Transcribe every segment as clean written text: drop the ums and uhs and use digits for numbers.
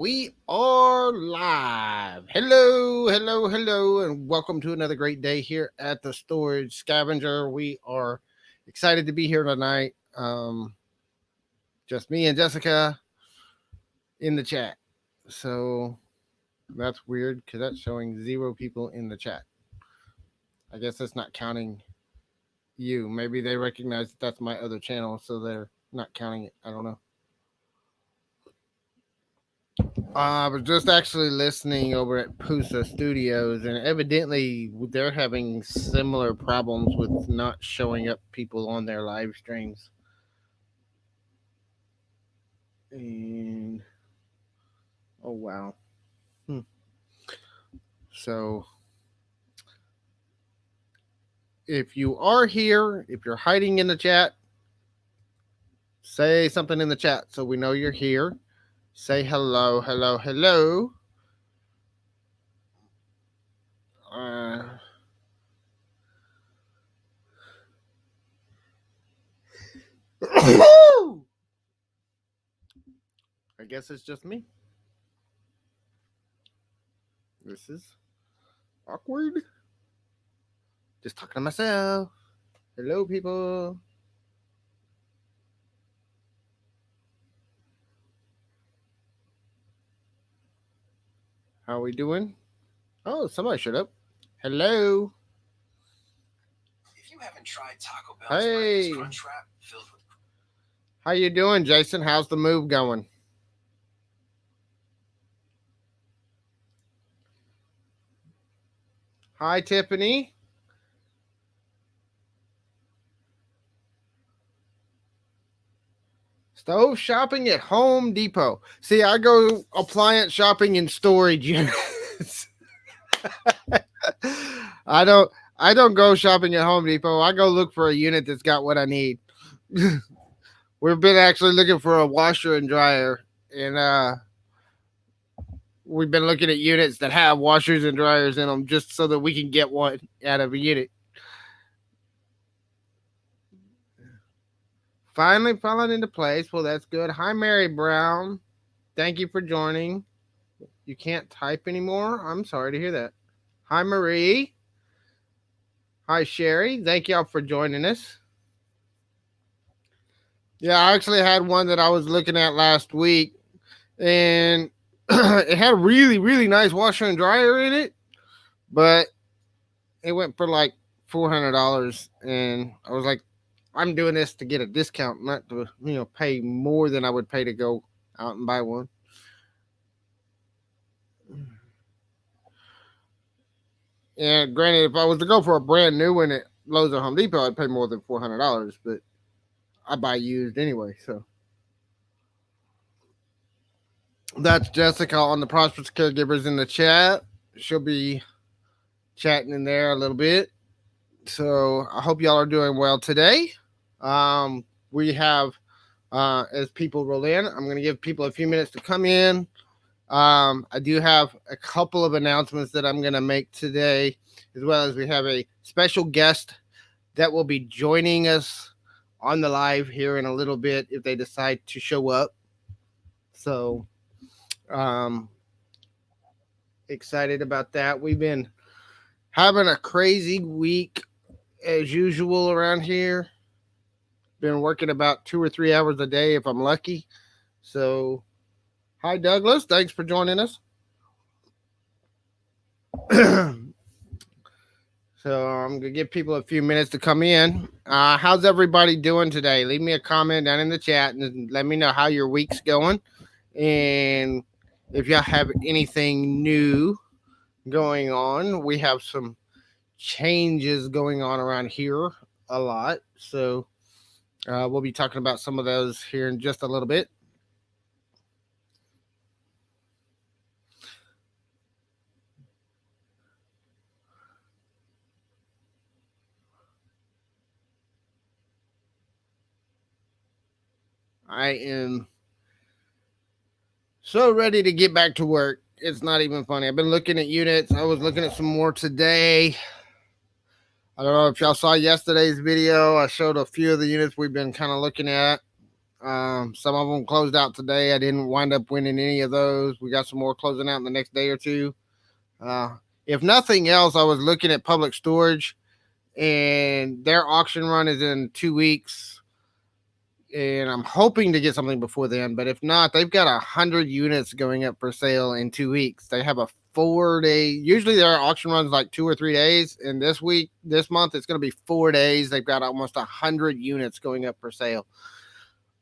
We are live. Hello, and welcome to another great day here at the Storage Scavenger. We are excited to be here tonight. Just me and Jessica in the chat. So that's weird because that's showing 0 people in the chat. I guess that's not counting you. Maybe they recognize that that's my other channel, so they're not counting it. I don't know. I was just actually listening over at Pusa Studios, and evidently they're having similar problems with not showing up people on their live streams. And oh wow. So if you are here, if you're hiding in the chat, say something in the chat so we know you're here. Say hello. Uh, I guess it's just me. This is awkward. Just talking to myself. Hello, people. How are we doing? Oh, somebody showed up. Hello. If you haven't tried Taco Bell's Hey. Crunch Wrap filled with... How you doing, Jason? How's the move going? Hi, Tiffany. Stove shopping at Home Depot. See, I go appliance shopping in storage units. I don't go shopping at Home Depot. I go look for a unit that's got what I need. We've been actually looking for a washer and dryer, and we've been looking at units that have washers and dryers in them just so that we can get one out of a unit. Finally falling into place. Well, that's good. Hi, Mary Brown. Thank you for joining. You can't type anymore? I'm sorry to hear that. Hi, Marie. Hi, Sherry. Thank y'all for joining us. Yeah, I actually had one that I was looking at last week, and it had a really, really nice washer and dryer in it, but it went for like $400, and I was like, I'm doing this to get a discount, not to pay more than I would pay to go out and buy one. And granted, if I was to go for a brand new one at Lowe's or Home Depot, I'd pay more than $400, but I buy used anyway. So that's Jessica on the Prosperous Caregivers in the chat. She'll be chatting in there a little bit. So I hope y'all are doing well today. We have, as people roll in, I'm going to give people a few minutes to come in. I do have a couple of announcements that I'm going to make today, as well as we have a special guest that will be joining us on the live here in a little bit if they decide to show up. So, excited about that. We've been having a crazy week as usual around here. Been working about 2 or 3 hours a day if I'm lucky. So, hi, Douglas. Thanks for joining us. So I'm going to give people a few minutes to come in. How's everybody doing today? Leave me a comment down in the chat and let me know how your week's going. And if y'all have anything new going on, we have some changes going on around here a lot. So we'll be talking about some of those here in just a little bit. I am so ready to get back to work. It's not even funny. I've been looking at units. I was looking at some more today. I don't know if y'all saw yesterday's video. I showed a few of the units we've been kind of looking at. Some of them closed out today. I didn't wind up winning any of those. We got some more closing out in the next day or two. Uh, if nothing else, I was looking at Public Storage, and their auction run is in 2 weeks, and I'm hoping to get something before then. But if not, they've got 100 units going up for sale in 2 weeks. They have a 4 day. Usually their auction runs like 2 or 3 days, and this month, it's going to be 4 days. They've got almost 100 units going up for sale.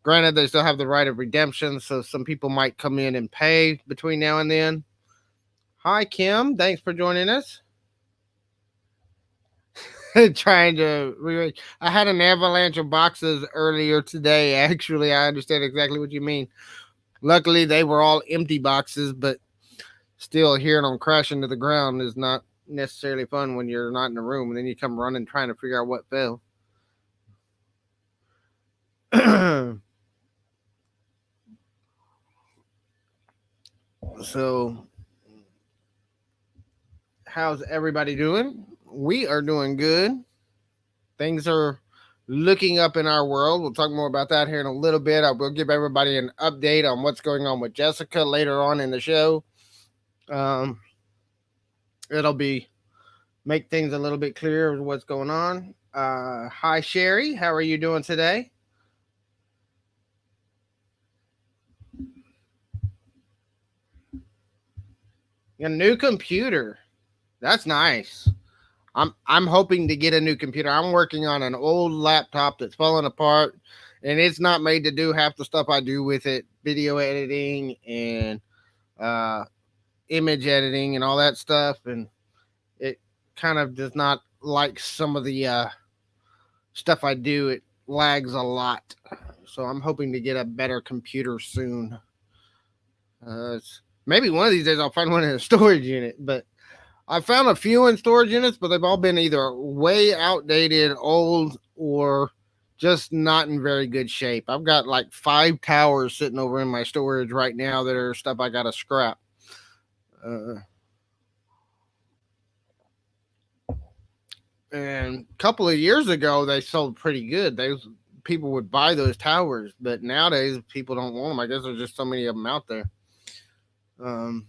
Granted, they still have the right of redemption, so some people might come in and pay between now and then. Hi, Kim. Thanks for joining us. Trying to. I had an avalanche of boxes earlier today. Actually, I understand exactly what you mean. Luckily, they were all empty boxes, but still, hearing them crash into the ground is not necessarily fun when you're not in the room, and then you come running trying to figure out what fell. So, how's everybody doing? We are doing good. Things are looking up in our world. We'll talk more about that here in a little bit. I will give everybody an update on what's going on with Jessica later on in the show. Um, it'll be make things a little bit clearer what's going on. Hi Sherry, how are you doing today? A new computer. That's nice. I'm hoping to get a new computer. I'm working on an old laptop that's falling apart, and it's not made to do half the stuff I do with it, video editing and uh, image editing and all that stuff, and it kind of does not like some of the stuff I do. It lags a lot, so I'm hoping to get a better computer soon. Maybe one of these days I'll find one in a storage unit, but I found a few in storage units, but they've all been either way outdated, old, or just not in very good shape. I've got like 5 towers sitting over in my storage right now that are stuff I got to scrap. Uh, and a couple of years ago, they sold pretty good. People would buy those towers, but nowadays people don't want them. I guess there's just so many of them out there. Um,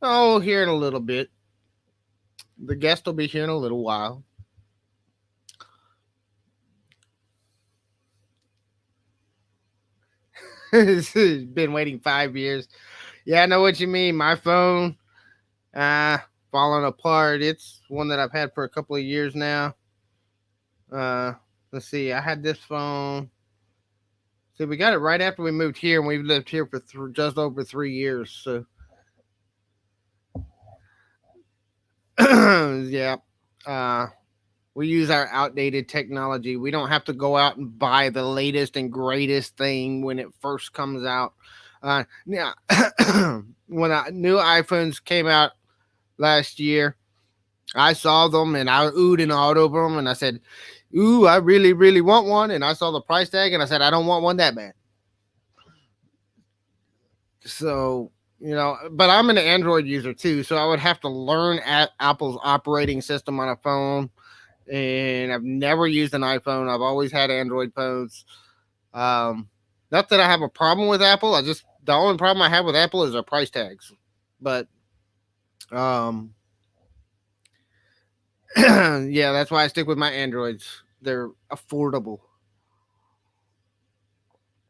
oh, here in a little bit. The guest will be here in a little while. Been waiting 5 years. Yeah, I know what you mean. My phone, uh, falling apart. It's one that I've had for a couple of years now. Uh, let's see. I had this phone. See, we got it right after we moved here, and we've lived here for just over 3 years. So, yeah. Uh, we use our outdated technology. We don't have to go out and buy the latest and greatest thing when it first comes out. Yeah, when new iPhones came out last year, I saw them and I oohed and awed over them, and I said, "Ooh, I really, really want one." And I saw the price tag, and I said, "I don't want one that bad." So, but I'm an Android user too, so I would have to learn at Apple's operating system on a phone, and I've never used an iPhone. I've always had Android phones. Not that I have a problem with Apple. The only problem I have with Apple is their price tags. But um, yeah, that's why I stick with my Androids. They're affordable.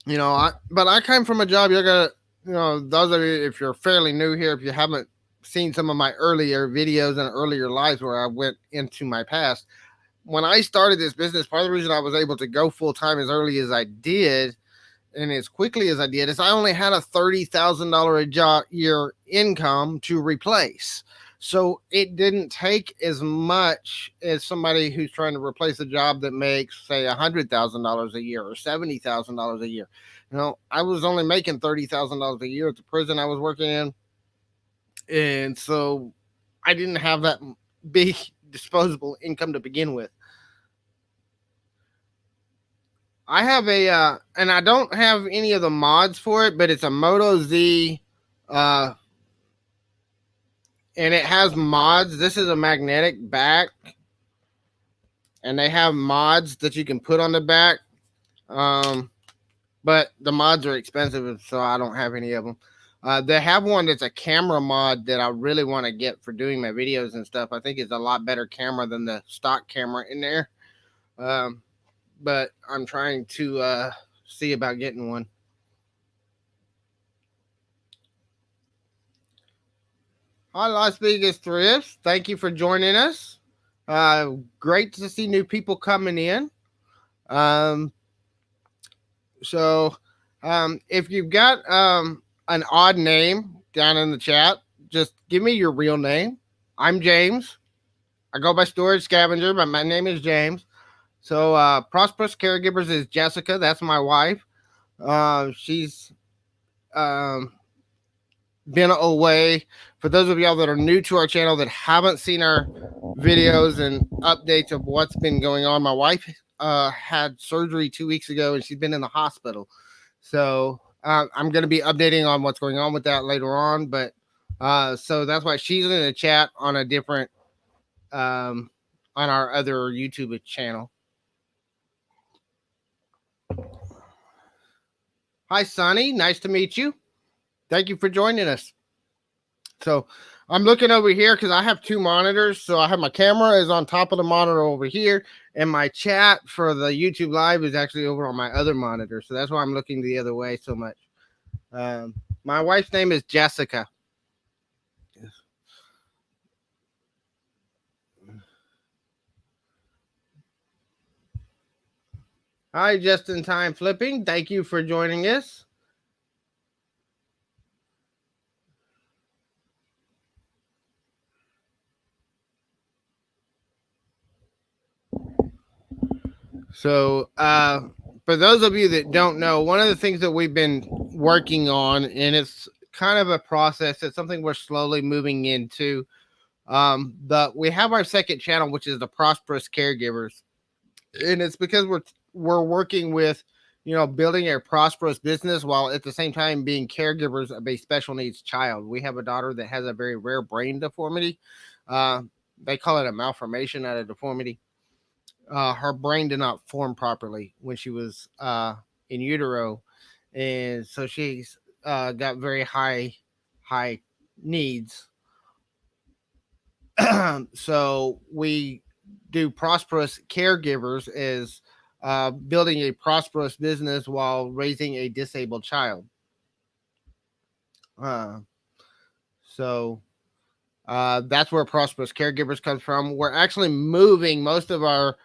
But I came from a job. You're gonna, those of you, if you're fairly new here, if you haven't seen some of my earlier videos and earlier lives where I went into my past, when I started this business, part of the reason I was able to go full time as early as I did and as quickly as I did is I only had a $30,000 a year income to replace. So it didn't take as much as somebody who's trying to replace a job that makes, say, $100,000 a year or $70,000 a year. I was only making $30,000 a year at the prison I was working in, and so I didn't have that big disposable income to begin with. I have and I don't have any of the mods for it, but it's a Moto Z, uh, and it has mods. This is a magnetic back, and they have mods that you can put on the back. Um, but the mods are expensive, so I don't have any of them. They have one that's a camera mod that I really want to get for doing my videos and stuff. I think it's a lot better camera than the stock camera in there. Um, but I'm trying to see about getting one. Hi, Las Vegas Thrifts. Thank you for joining us. Great to see new people coming in. Um, so, if you've got an odd name down in the chat, just give me your real name. I'm James. I go by Storage Scavenger, but my name is James. So, Prosperous Caregivers is Jessica. That's my wife. She's um, been away. For those of y'all that are new to our channel that haven't seen our videos and updates of what's been going on, my wife had surgery 2 weeks ago and she's been in the hospital. So I'm going to be updating on what's going on with that later on. But so that's why she's in the chat on a different, um, on our other YouTube channel. Hi, Sonny. Nice to meet you. Thank you for joining us. So I'm looking over here because I have two monitors. So I have my camera is on top of the monitor over here, and my chat for the YouTube live is actually over on my other monitor. So that's why I'm looking the other way so much. Um, my wife's name is Jessica. Hi, Just in Time Flipping. Thank you for joining us. So, for those of you that don't know, one of the things that we've been working on, and it's kind of a process, it's something we're slowly moving into. We have our second channel, which is the Prosperous Caregivers, and it's because we're working with, building a prosperous business while at the same time being caregivers of a special needs child. We have a daughter that has a very rare brain deformity. Uh, they call it a malformation, not a deformity. Her brain did not form properly when she was in utero, and so she's got very high needs. So we do prosperous caregivers as building a prosperous business while raising a disabled child. Uh, so that's where prosperous caregivers comes from. We're actually moving most of our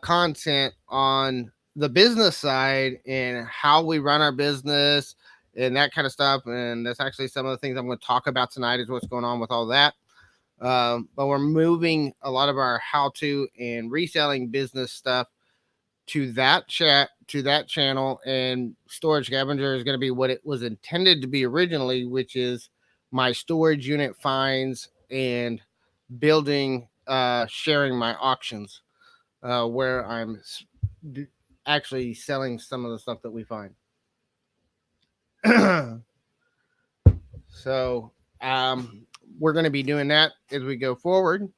content on the business side and how we run our business and that kind of stuff. And that's actually some of the things I'm going to talk about tonight is what's going on with all that. But we're moving a lot of our how-to and reselling business stuff to that channel, and Storage Scavenger is going to be what it was intended to be originally, which is my storage unit finds and building, sharing my auctions, where I'm actually selling some of the stuff that we find. So we're going to be doing that as we go forward.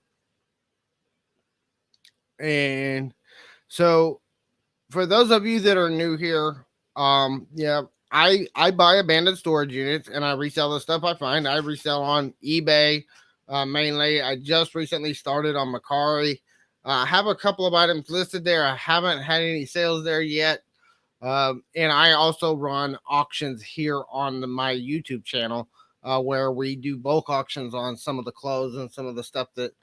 And so for those of you that are new here, yeah, I buy abandoned storage units and I resell the stuff I find. I resell on eBay, mainly. I just recently started on Macari. I have a couple of items listed there. I haven't had any sales there yet. And I also run auctions here on my YouTube channel, where we do bulk auctions on some of the clothes and some of the stuff that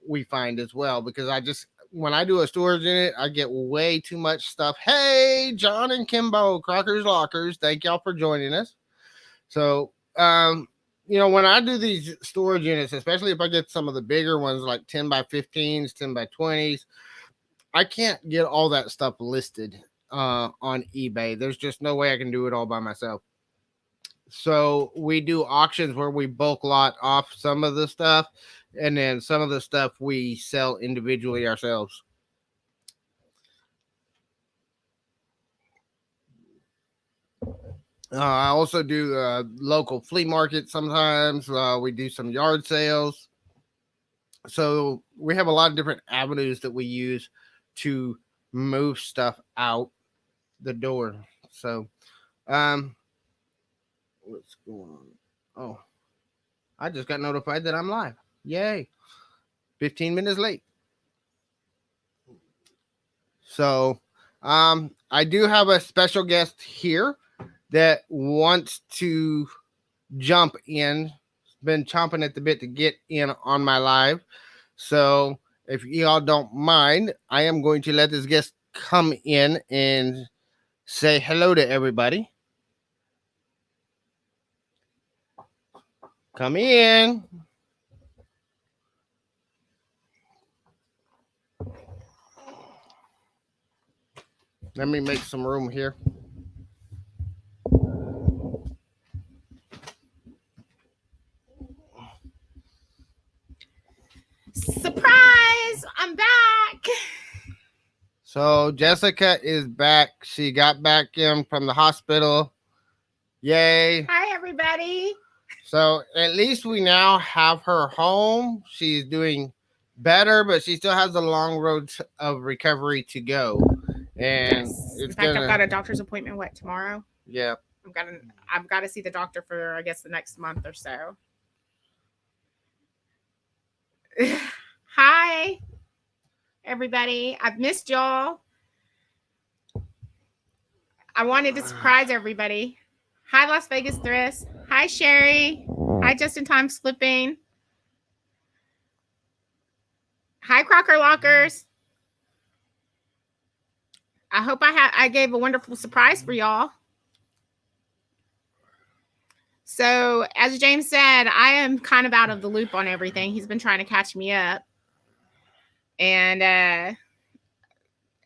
we find as well. Because when I do a storage unit, I get way too much stuff. Hey, John and Kimbo, Crockers Lockers, thank y'all for joining us. So, when I do these storage units, especially if I get some of the bigger ones like 10 by 15s, 10 by 20s, I can't get all that stuff listed on eBay. There's just no way I can do it all by myself. So we do auctions where we bulk lot off some of the stuff, and then some of the stuff we sell individually ourselves. I also do local flea market sometimes. We do some yard sales. So we have a lot of different avenues that we use to move stuff out. the door. So, um, what's going on? Oh, I just got notified that I'm live. Yay! 15 minutes late. So, I do have a special guest here that wants to jump in. Been chomping at the bit to get in on my live. So, if y'all don't mind, I am going to let this guest come in and say hello to everybody. Come in. Let me make some room here. Surprise! I'm back. So Jessica is back. She got back in from the hospital. Yay. Hi, everybody. So at least we now have her home. She's doing better, but she still has a long road of recovery to go. And Yes. In it's fact, I've got gonna, a doctor's appointment. What, tomorrow? yeah. I've got to see the doctor for, I guess, the next month or so. Hi, everybody. I've missed y'all. I wanted to surprise everybody. Hi, Las Vegas Thriss. Hi, Sherry. Hi, Just in Time Slipping. Hi, Crocker Lockers. I hope I gave a wonderful surprise for y'all. So, as James said, I am kind of out of the loop on everything. He's been trying to catch me up. And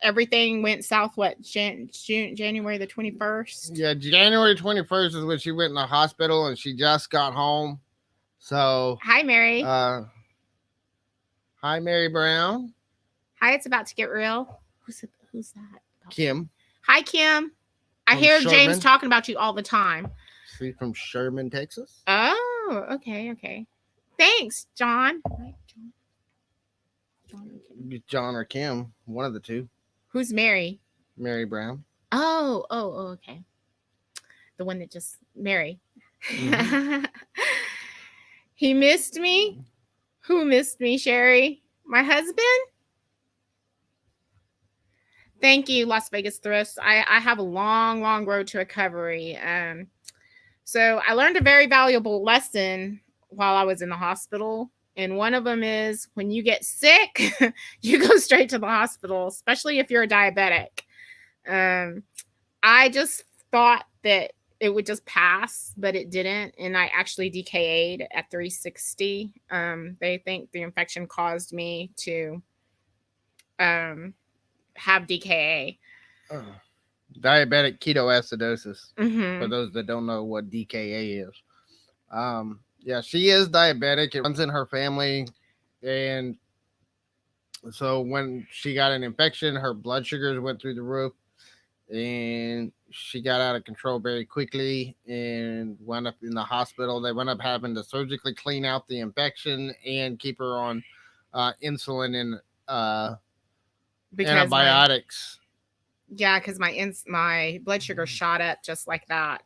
everything went south, what, January the 21st? Yeah, January 21st is when she went in the hospital and she just got home. So, Hi, Mary. Hi, Mary Brown. Hi, it's about to get real. Who's that? Kim. Hi, Kim. I From hear James Sherman. talking about you all the time. She's from Sherman, Texas. Oh, okay. Thanks, John. John or Kim, one of the two. Who's Mary? Mary Brown. Oh, okay. The one that just Mary. Mm-hmm. He missed me. Who missed me, Sherry? My husband? Thank you, Las Vegas Thrift. I have a long road to recovery. So I learned a very valuable lesson while I was in the hospital. And one of them is when you get sick, you go straight to the hospital, especially if you're a diabetic. I just thought that it would just pass, but it didn't. And I actually DKA'd at 360. They think the infection caused me to have DKA. Diabetic ketoacidosis. Mm-hmm. For those that don't know what DKA is. Yeah, she is diabetic. It runs in her family. And so when she got an infection, her blood sugars went through the roof. And she got out of control very quickly and wound up in the hospital. They wound up having to surgically clean out the infection and keep her on insulin and antibiotics. Because my blood sugar shot up just like that.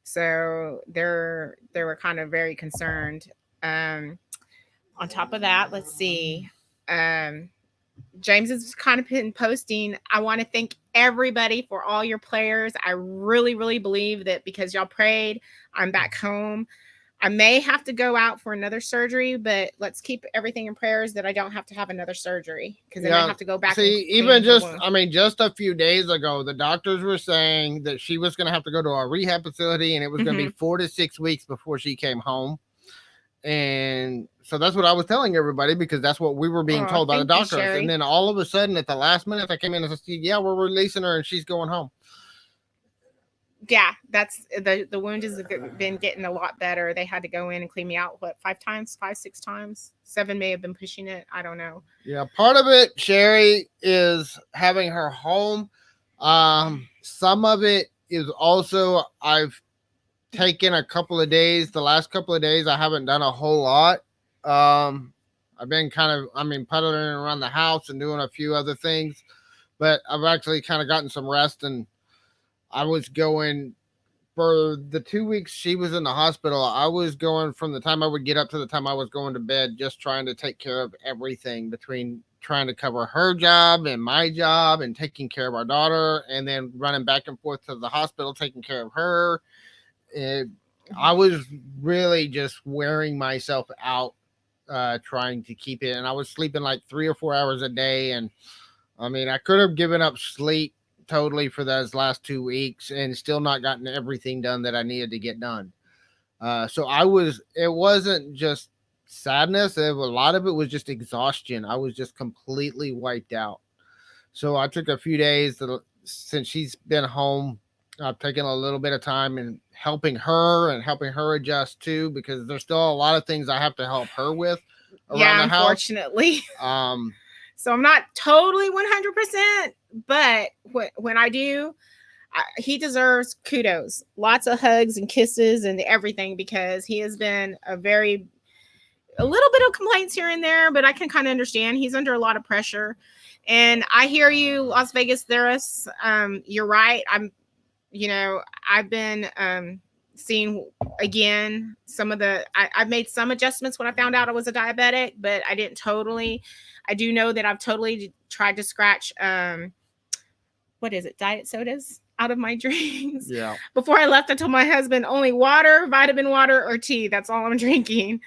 So they were kind of very concerned. On top of that, let's see. James has kind of been posting. I want to thank everybody for all your prayers. I really believe that because y'all prayed, I'm back home. I may have to go out for another surgery, but let's keep everything in prayers that I don't have to have another surgery because then I have to go back. See, even just a few days ago, the doctors were saying that she was going to have to go to a rehab facility and it was going to be 4 to 6 weeks before she came home. And so that's what I was telling everybody because that's what we were being told by the doctors. And then all of a sudden at the last minute, they came in and said, yeah, we're releasing her and she's going home. Yeah, that's the wound has been getting a lot better. They had to go in and clean me out, 5 times, 6 times, 7 may have been pushing it. I don't know. Yeah, part of it, Sherry, is having her home. Some of it is also I've taken a couple of days. The last couple of days, I haven't done a whole lot. I've been puddling around the house and doing a few other things, but I've actually kind of gotten some rest and I was going for the 2 weeks she was in the hospital. I was going from the time I would get up to the time I was going to bed, just trying to take care of everything between trying to cover her job and my job and taking care of our daughter and then running back and forth to the hospital, taking care of her. It, I was really just wearing myself out trying to keep it. And I was sleeping like 3 or 4 hours a day. And I mean, I could have given up sleep totally for those last 2 weeks and still not gotten everything done that I needed to get done. So it wasn't just sadness. A lot of it was just exhaustion. I was just completely wiped out. So I took a few days since she's been home. I've taken a little bit of time and helping her adjust too, because there's still a lot of things I have to help her with around Yeah, the house. unfortunately. Um, So I'm not totally 100%, but when I do, he deserves kudos. Lots of hugs and kisses and everything, because he has been a little bit of complaints here and there, but I can kind of understand. He's under a lot of pressure. And I hear you, Las Vegas Theris. You're right. I've been seeing again some of I've made some adjustments when I found out I was a diabetic, but I didn't totally. I do know that I've totally tried to scratch what is it, diet sodas out of my drinks. yeah. Before I left, I told my husband only water, vitamin water, or tea. That's all I'm drinking.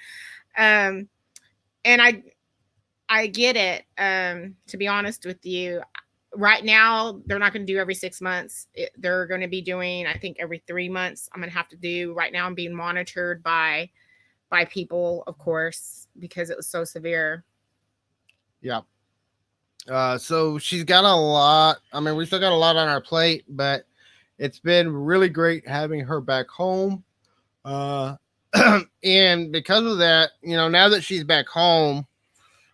Um, and I get it. To be honest with you, right now they're not going to do every 6 months. They're going to be doing, I think, every 3 months. I'm going to have to do. Right now, I'm being monitored by people, of course, because it was so severe. Yeah. So she's got a lot. I mean, we still got a lot on our plate, but it's been really great having her back home. Uh, and because of that, now that she's back home,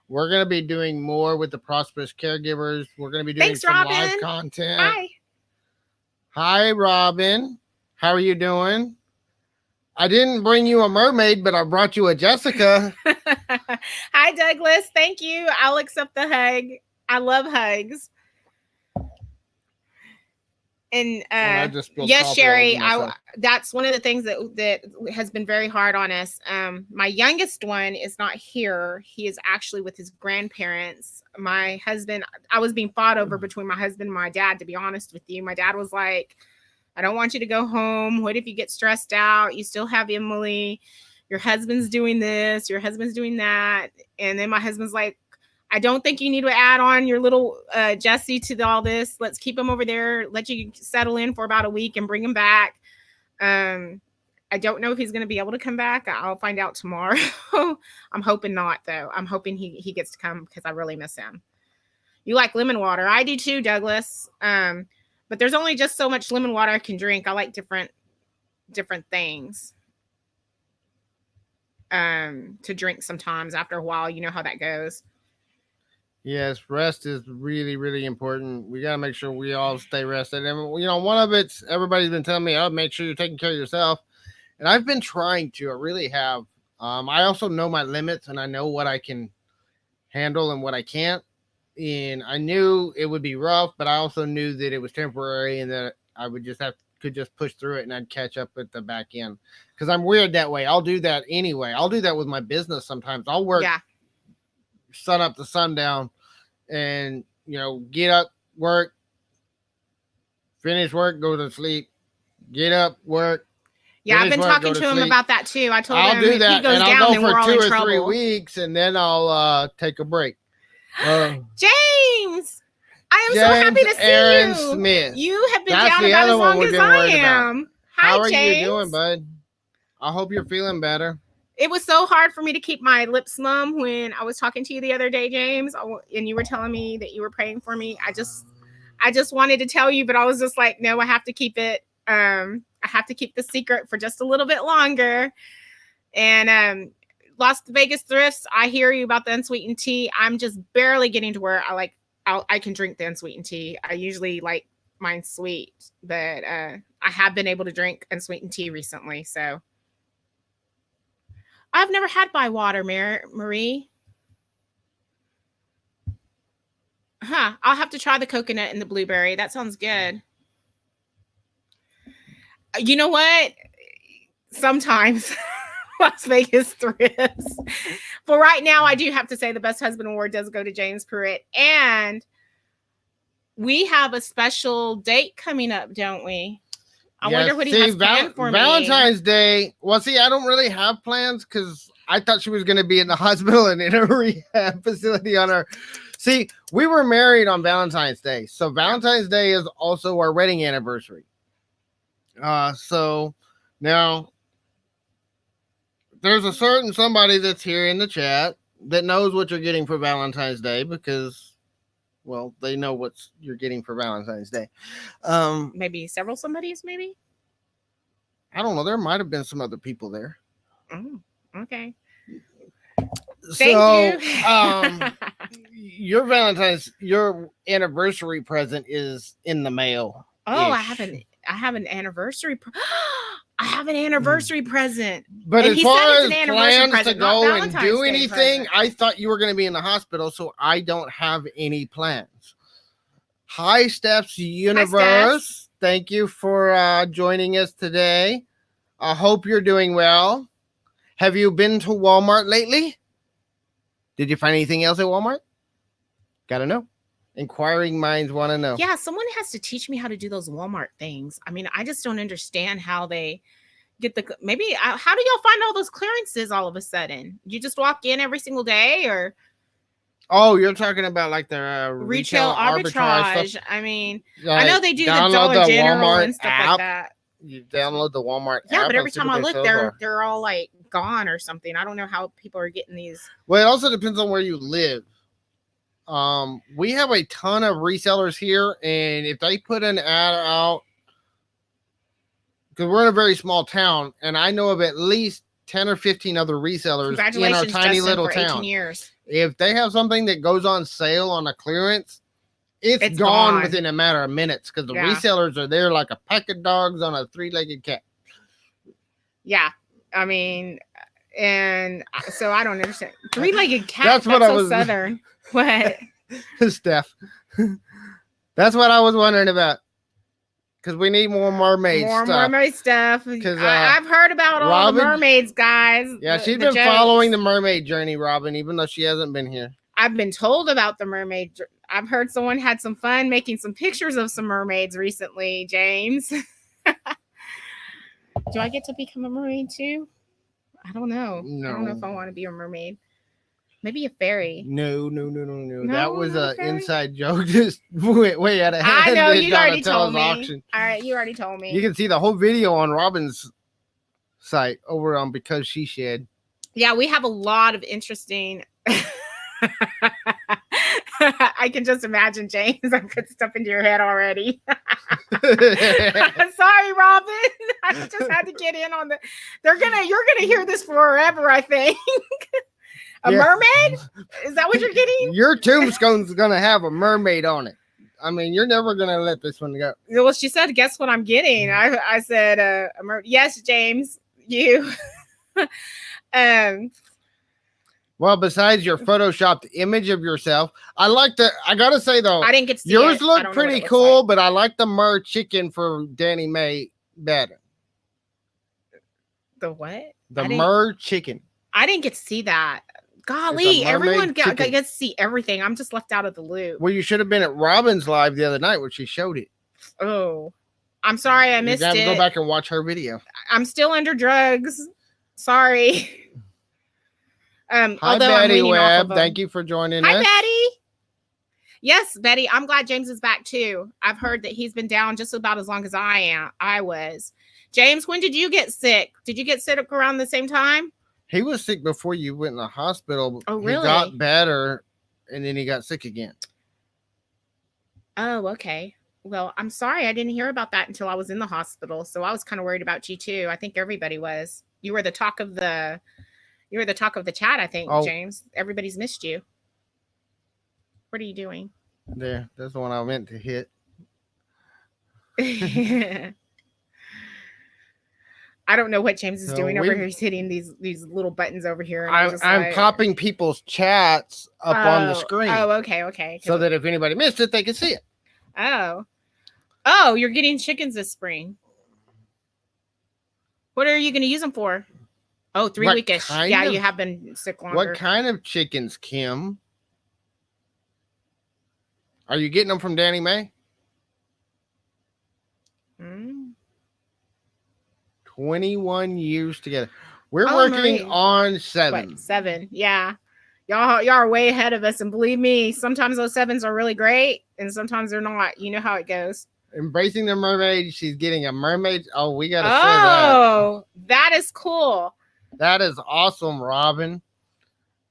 we're going to be doing more with the Prosperous Caregivers. We're going to be doing Thanks, some live Robin. content. Hi. Hi, Robin. How are you doing? I didn't bring you a mermaid, but I brought you a Jessica. Hi, Douglas. Thank you. I'll accept the hug. I love hugs. And I just spilled yes, coffee all over Sherry, myself. that's one of the things that has been very hard on us. My youngest one is not here. He is actually with his grandparents. My husband, I was being fought over between my husband and my dad, to be honest with you. My dad was like, I don't want you to go home. What if you get stressed out? You still have Emily. Your husband's doing this. Your husband's doing that. And then my husband's like, I don't think you need to add on your little Jesse to all this. Let's keep him over there. Let you settle in for about a week and bring him back. I don't know if he's going to be able to come back. I'll find out tomorrow. I'm hoping not, though. I'm hoping he gets to come, because I really miss him. You like lemon water? I do too, Douglas. But there's only just so much lemon water I can drink. I like different things to drink sometimes. After a while, you know how that goes. Yes, rest is really, really important. We got to make sure we all stay rested. And, one of it's everybody's been telling me, oh, make sure you're taking care of yourself. And I've been trying to. I really have. I also know my limits and I know what I can handle and what I can't. And I knew it would be rough, but I also knew that it was temporary and that I would could just push through it and I'd catch up at the back end. Because I'm weird that way. I'll do that anyway. I'll do that with my business sometimes. I'll work sun up to sundown and get up, work, finish work, go to sleep, get up, work. Yeah, I've been talking to him about that too. I told him I'll do that, if he goes and down, I'll then go we're for all 2 in or 3 trouble. weeks, and then I'll take a break. James, I am James so happy to see Aaron you. Smith. You have been That's down the about other as one long we're as getting I worried about. am. How Hi, are James. you doing, bud? I hope you're feeling better. It was so hard for me to keep my lips mum when I was talking to you the other day, James, and you were telling me that you were praying for me. I just wanted to tell you, but I was just like, no, I have to keep it. I have to keep the secret for just a little bit longer. And Las Vegas Thrifts, I hear you about the unsweetened tea. I'm just barely getting to where I can drink the unsweetened tea. I usually like mine sweet, but I have been able to drink unsweetened tea recently. So I've never had by water, Marie. Huh. I'll have to try the coconut and the blueberry. That sounds good. You know what? Sometimes Las Vegas thrips. But right now, I do have to say the Best Husband Award does go to James Pruitt. And we have a special date coming up, don't we? I wonder what he has planned for Valentine's me. Day. Well, see, I don't really have plans because I thought she was going to be in the hospital and in a rehab facility on her. See, we were married on Valentine's Day. So Valentine's Day is also our wedding anniversary. So now there's a certain somebody that's here in the chat that knows what you're getting for Valentine's Day because, well, they know what you're getting for Valentine's Day. Maybe several somebodies, maybe? I don't know. There might have been some other people there. Oh, okay. So, Thank you. your anniversary present is in the mail. Oh, I have an anniversary. I have an anniversary present. But And as he far said it's as an anniversary plans to present, not go and Valentine's do Day anything, present. I thought you were going to be in the hospital, so I don't have any plans. Hi, Steph's Universe. Thank you for joining us today. I hope you're doing well. Have you been to Walmart lately? Did you find anything else at Walmart? Gotta know. Inquiring minds want to know. Yeah, someone has to teach me how to do those Walmart things. I mean, I just don't understand how they get the how do y'all find all those clearances all of a sudden? You just walk in every single day, or Oh, you're talking about like the retail arbitrage? stuff. I mean, Like, I know they do the download Dollar General Walmart and stuff app. like that. You download the Walmart Yeah, app. but every and see time what I they look, sell for. they're all like gone or something. I don't know how people are getting these. Well, it also depends on where you live. We have a ton of resellers here, and if they put an ad out, because we're in a very small town, and I know of at least 10 or 15 other resellers in our Congratulations, tiny Justin, little for 18 town. years. If they have something that goes on sale on a clearance, it's gone. gone within a matter of minutes because the Yeah. resellers are there like a pack of dogs on a three-legged cat. Yeah, I mean, and so I don't understand. Three-legged cat. That's what I so was- southern. What? Steph. That's what I was wondering about. Because we need more mermaid More stuff. mermaid stuff. 'Cause, I've heard about all Robin- the mermaids, guys. Yeah, the- she's the been jokes. following the mermaid journey, Robin, even though she hasn't been here. I've been told about the mermaid. I've heard someone had some fun making some pictures of some mermaids recently, James. Do I get to become a mermaid too? I don't know. I don't know if I want to be a mermaid. Maybe a fairy. No. No, That was not a an fairy? inside joke. Just way out of hand. I know, with you already Donatello's told me. auction. All right, you already told me. You can see the whole video on Robin's site over on Because She Shed. Yeah, we have a lot of interesting. I can just imagine, James. I put stuff into your head already. Sorry, Robin. I just had to get in on the. You're gonna hear this forever, I think. A mermaid? Is that what you're getting? Your tombstone's gonna have a mermaid on it. I mean, you're never gonna let this one go. Well, she said, "Guess what I'm getting?" I said, "Yes, James, you." Well, besides your photoshopped image of yourself, I gotta say though, I didn't get to see yours it. I look don't know what pretty it looks cool, like. but I like the mer chicken for Danny Mae better. The what? The mer chicken. I didn't get to see that. Golly, everyone gets to see everything. I'm just left out of the loop. Well, you should have been at Robin's live the other night when she showed it. Oh, I'm sorry I missed You have it. to go back and watch her video. I'm still under drugs. Sorry. Hi, Betty Webb. Thank you for joining us. Hi, Betty. Yes, Betty. I'm glad James is back too. I've heard that he's been down just about as long as I was. James, when did you get sick? Did you get sick around the same time? He was sick before you went in the hospital. Oh, really? He got better, and then he got sick again. Oh, okay. Well, I'm sorry I didn't hear about that until I was in the hospital. So I was kind of worried about you too. I think everybody was. You were the talk of the chat, I think, James. Everybody's missed you. What are you doing? There, that's the one I meant to hit. I don't know what James is doing over here. He's hitting these little buttons over here. And I'm popping people's chats up on the screen. Oh, okay. So that if anybody missed it, they can see it. Oh, you're getting chickens this spring. What are you going to use them for? Oh, 3 What weekish. kind Yeah, of- you have been sick longer. What kind of chickens, Kim? Are you getting them from Danny Mae? Mm. 21 years together. We're Oh, working Marie. on 7. What, 7? Yeah. Y'all are way ahead of us. And believe me, sometimes those 7s are really great and sometimes they're not. You know how it goes. Embracing the mermaid. She's getting a mermaid. Oh, we got to say Oh, that is cool. that. That is awesome, Robin.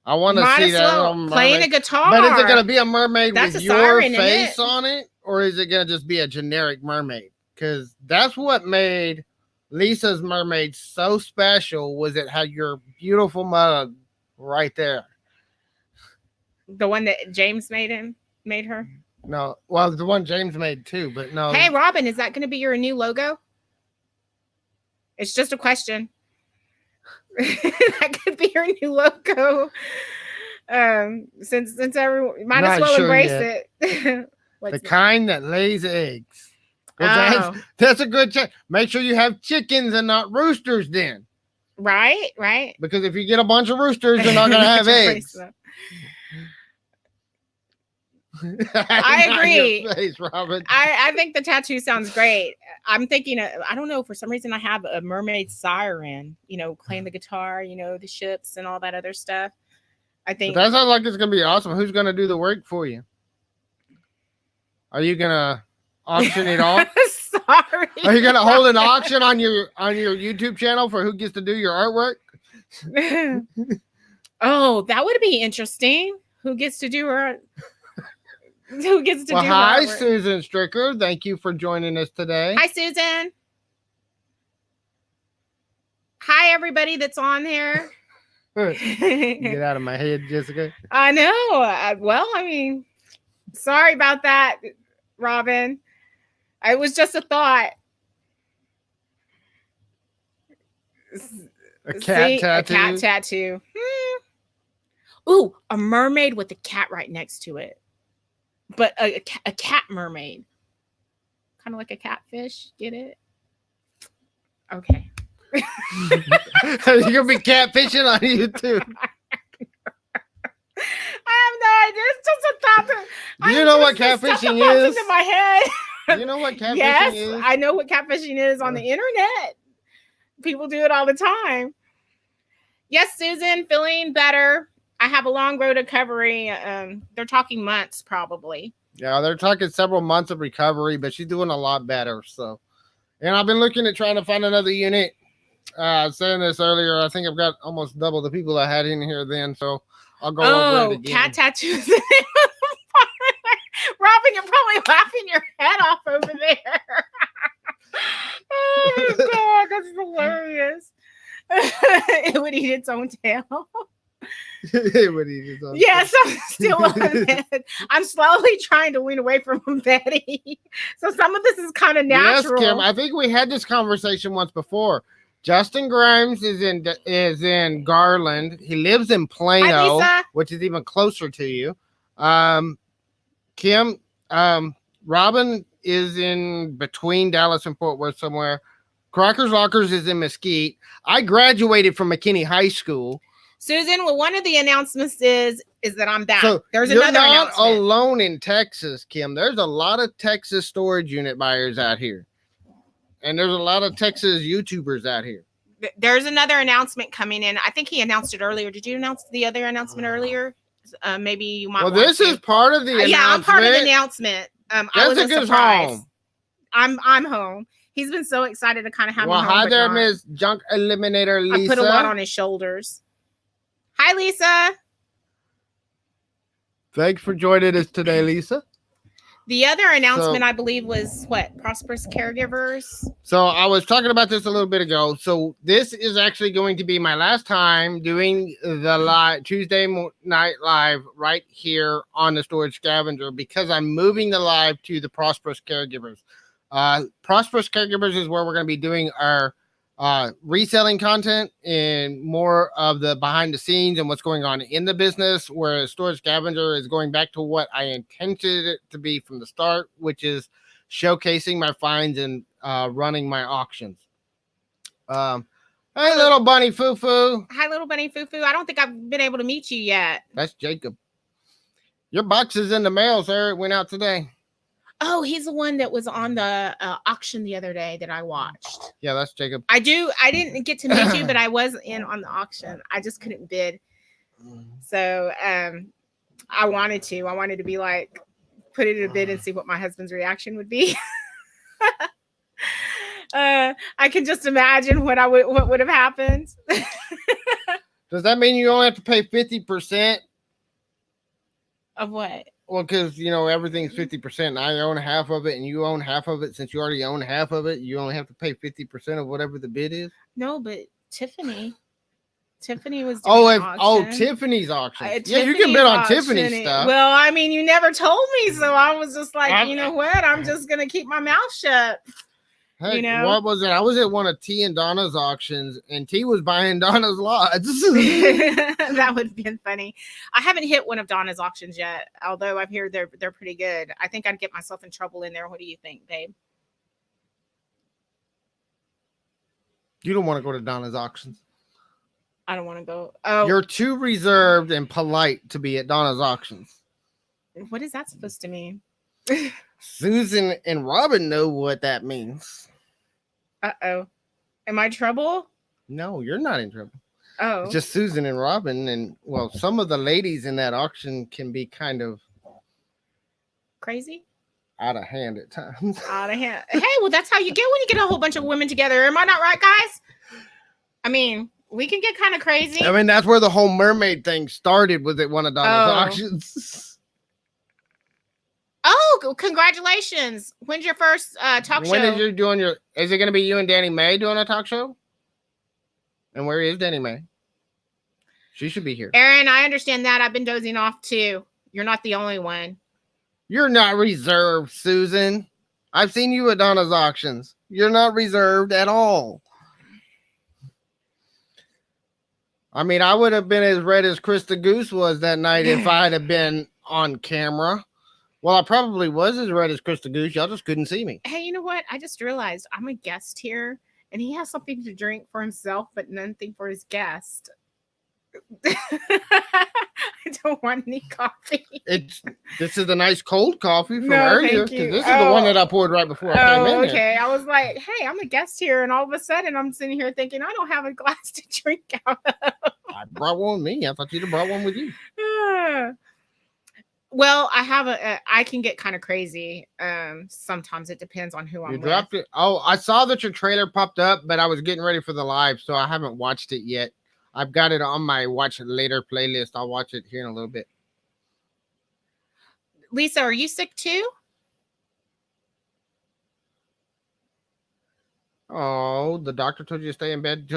I want to Might see as that well little playing a mermaid. guitar. But is it going to be a mermaid That's with a your siren in face it. on it? Or is it going to just be a generic mermaid? Because that's what made Lisa's mermaid so special, was it had your beautiful mug right there. The one that James made her. No, well, the one James made too, but no. Hey, Robin, is that going to be your new logo? It's just a question. That could be your new logo. Since everyone might as Not well sure embrace yet. it. The kind that lays eggs. Well, Oh, that's a good check. Make sure you have chickens and not roosters then. right. Because if you get a bunch of roosters, they're not going to have eggs. I agree. Your face, Robin. I think the tattoo sounds great. I'm thinking, I don't know, for some reason I have a mermaid siren, playing the guitar, the ships and all that other stuff. I think But that sounds like it's going to be awesome. Who's going to do the work for you? Are you going to auction it off? Sorry. Are you going to hold an auction on your YouTube channel for who gets to do your artwork? Oh, that would be interesting. Who gets to do her? Who gets to Well, do hi, her artwork? Susan Stricker. Thank you for joining us today. Hi, Susan. Hi, everybody that's on there. Get out of my head, Jessica. I know. Well, I mean, sorry about that, Robin. It was just a thought. A cat tattoo. A cat tattoo. Ooh, a mermaid with a cat right next to it. But a cat mermaid. Kind of like a catfish. Get it? Okay. You're going to be catfishing on YouTube. I have no idea. It's just a thought. Do you know what catfishing is? In my head. Do you know what catfishing Yes, is? I know what catfishing is on the internet. People do it all the time. Yes, Susan, feeling better. I have a long road to recovery. They're talking months, probably. Yeah, they're talking several months of recovery, but she's doing a lot better. So, and I've been looking at trying to find another unit. I was saying this earlier. I think I've got almost double the people I had in here then. So I'll go over it again. Cat tattoos. Robin, you're probably laughing your head off over there. Oh my God, that's hilarious. It would eat its own tail. It would eat its own Yes, I'm still on it. I'm slowly trying to wean away from Betty. So some of this is kind of natural. Yes, Kim. I think we had this conversation once before. Justin Grimes is in Garland. He lives in Plano, Lisa. which is even closer to you. Kim, Robin is in between Dallas and Fort Worth somewhere. Crockers Lockers is in Mesquite. I graduated from McKinney High School. Susan, well, one of the announcements is that I'm back. So There's you're another not announcement. alone in Texas, Kim. There's a lot of Texas storage unit buyers out here. And there's a lot of Texas YouTubers out here. There's another announcement coming in. I think he announced it earlier. Did you announce the other announcement earlier? Maybe you might. Well, this is part of the announcement. Yeah, I'm part of the announcement. I was Jessica's surprised. home. I'm home. He's been so excited to kind of have me Well, home. hi but there, not. Miss Junk Eliminator Lisa. I put a lot on his shoulders. Hi, Lisa. Thanks for joining us today, Lisa. The other announcement, I believe, was what? Prosperous Caregivers. So I was talking about this a little bit ago. So this is actually going to be my last time doing the Tuesday night live right here on the Storage Scavenger, because I'm moving the live to the Prosperous Caregivers. Prosperous Caregivers is where we're going to be doing our reselling content and more of the behind the scenes and what's going on in the business, whereas Storage Scavenger is going back to what I intended it to be from the start, which is showcasing my finds and running my auctions. Hey, little bunny foo foo. Hi, little bunny foo foo. I don't think I've been able to meet you yet. That's Jacob. Your box is in the mail, sir. It went out today. Oh, he's the one that was on the auction the other day that I watched. Yeah, that's Jacob. I didn't get to meet you, but I was in on the auction. I just couldn't bid. So I wanted to. I wanted to be like, put it in a bid and see what my husband's reaction would be. I can just imagine what would have happened. Does that mean you only have to pay 50%? Of what? Well, because, everything's 50%, and I own half of it, and you own half of it. Since you already own half of it, you only have to pay 50% of whatever the bid is? No, but Tiffany was doing an auction. Tiffany's auction. Yeah, you can bid on Tiffany's stuff. Well, I mean, you never told me, so I was just like, you know what? I'm just going to keep my mouth shut. Hey, what was it? I was at one of T and Donna's auctions, and T was buying Donna's lots. That would have been funny. I haven't hit one of Donna's auctions yet, although I've heard they're pretty good. I think I'd get myself in trouble in there. What do you think, babe? You don't want to go to Donna's auctions. I don't want to go. Oh, you're too reserved and polite to be at Donna's auctions. What is that supposed to mean? Susan and Robin know what that means. Uh-oh. Am I trouble? No, you're not in trouble. Oh. It's just Susan and Robin. And, well, some of the ladies in that auction can be kind of... crazy? Out of hand at times. Out of hand. Hey, well, that's how you get when you get a whole bunch of women together. Am I not right, guys? I mean, we can get kind of crazy. I mean, that's where the whole mermaid thing started, was at one of Donna's auctions. Oh, congratulations. When's your first talk show? When is you doing your... Is it going to be you and Danny Mae doing a talk show? And where is Danny Mae? She should be here. Aaron, I understand that. I've been dozing off too. You're not the only one. You're not reserved, Susan. I've seen you at Donna's auctions. You're not reserved at all. I mean, I would have been as red as Krista Goose was that night if I'd have been on camera. Well, I probably was as red as Krista Goose. Y'all just couldn't see me. Hey, you know what? I just realized I'm a guest here, and he has something to drink for himself, but nothing for his guest. I don't want any coffee. This is a nice cold coffee from earlier. This is the one that I poured right before I came in. Okay. Here. I was like, hey, I'm a guest here, and all of a sudden I'm sitting here thinking I don't have a glass to drink out of. I brought one with me. I thought you'd have brought one with you. Well, I can get kind of crazy. Sometimes it depends on who I'm with. You dropped it. Oh, I saw that your trailer popped up, but I was getting ready for the live, so I haven't watched it yet. I've got it on my watch it later playlist. I'll watch it here in a little bit. Lisa, are you sick too? Oh, the doctor told you to stay in bed.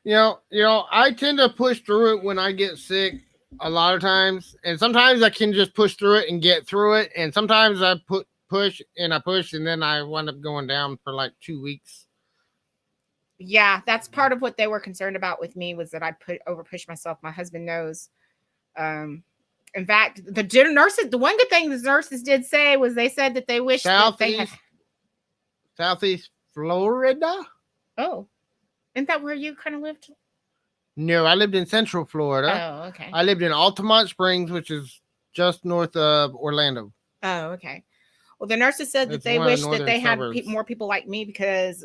I tend to push through it when I get sick a lot of times. And sometimes I can just push through it and get through it. And sometimes I push and then I wind up going down for like 2 weeks. Yeah, that's part of what they were concerned about with me was that I overpush myself. My husband knows. In fact, the nurses, the one good thing the nurses did say was they said that they wish that they had Southeast Florida. Oh, isn't that where you kind of lived? No, I lived in Central Florida. Oh, okay. I lived in Altamont Springs, which is just north of Orlando. Oh, okay. Well, the nurses said that they wish that they had more people like me because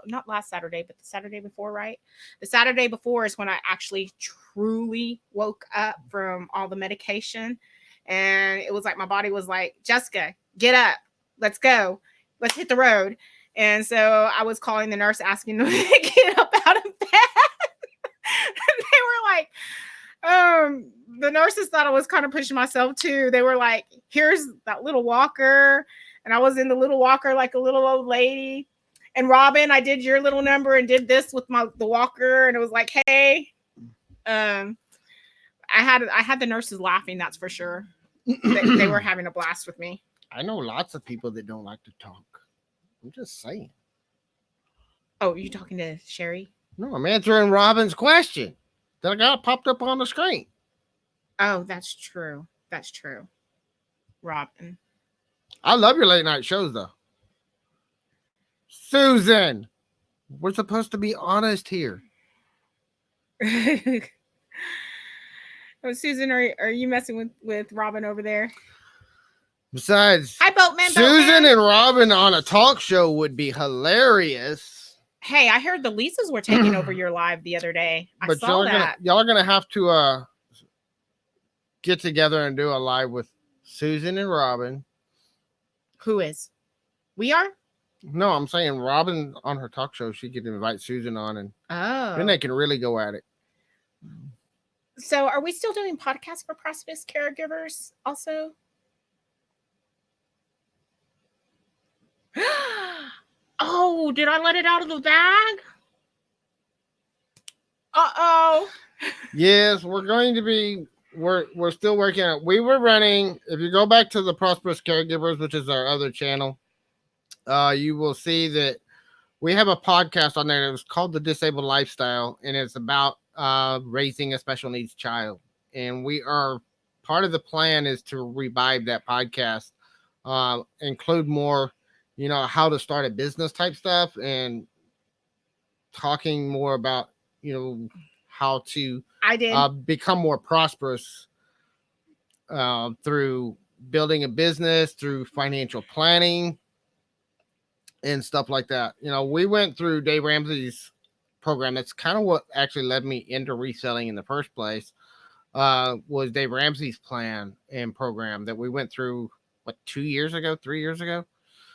not last Saturday, but the Saturday before, right? The Saturday before is when I actually truly woke up from all the medication. And it was like my body was like, Jessica, get up. Let's go. Let's hit the road. And so I was calling the nurse asking them to get up out of bed. And they were like, the nurses thought I was kind of pushing myself too. They were like, here's that little walker. And I was in the little walker like a little old lady. And Robin, I did your little number and did this with the walker, and it was like, hey, I had the nurses laughing. That's for sure. They were having a blast with me. I know lots of people that don't like to talk. I'm just saying. Oh, you talking to Sherry? No, I'm answering Robin's question that I got popped up on the screen. Oh, that's true. That's true. Robin. I love your late night shows though. Susan. We're supposed to be honest here. Oh, Susan, are you messing with Robin over there? Besides, Hi, Boatman. Susan Boatman. and Robin on a talk show would be hilarious. Hey, I heard the Lisas were taking over your live the other day. I But saw that. y'all are gonna have to get together and do a live with Susan and Robin. Who is? We are? No, I'm saying Robin on her talk show, she could invite Susan on, and then Oh. they can really go at it. So are we still doing podcasts for hospice caregivers also? Oh, did I let it out of the bag? Uh-oh. Yes, we're still working on it. We were running, if you go back to the Prosperous Caregivers, which is our other channel, you will see that we have a podcast on there. It was called The Disabled Lifestyle, and it's about raising a special needs child. And we are part of the plan is to revive that podcast, include more, how to start a business type stuff, and talking more about, how to I did. become more prosperous through building a business, through financial planning, and stuff like that. We went through Dave Ramsey's program. That's kind of what actually led me into reselling in the first place. Was Dave Ramsey's plan and program that we went through, 2 years ago, 3 years ago?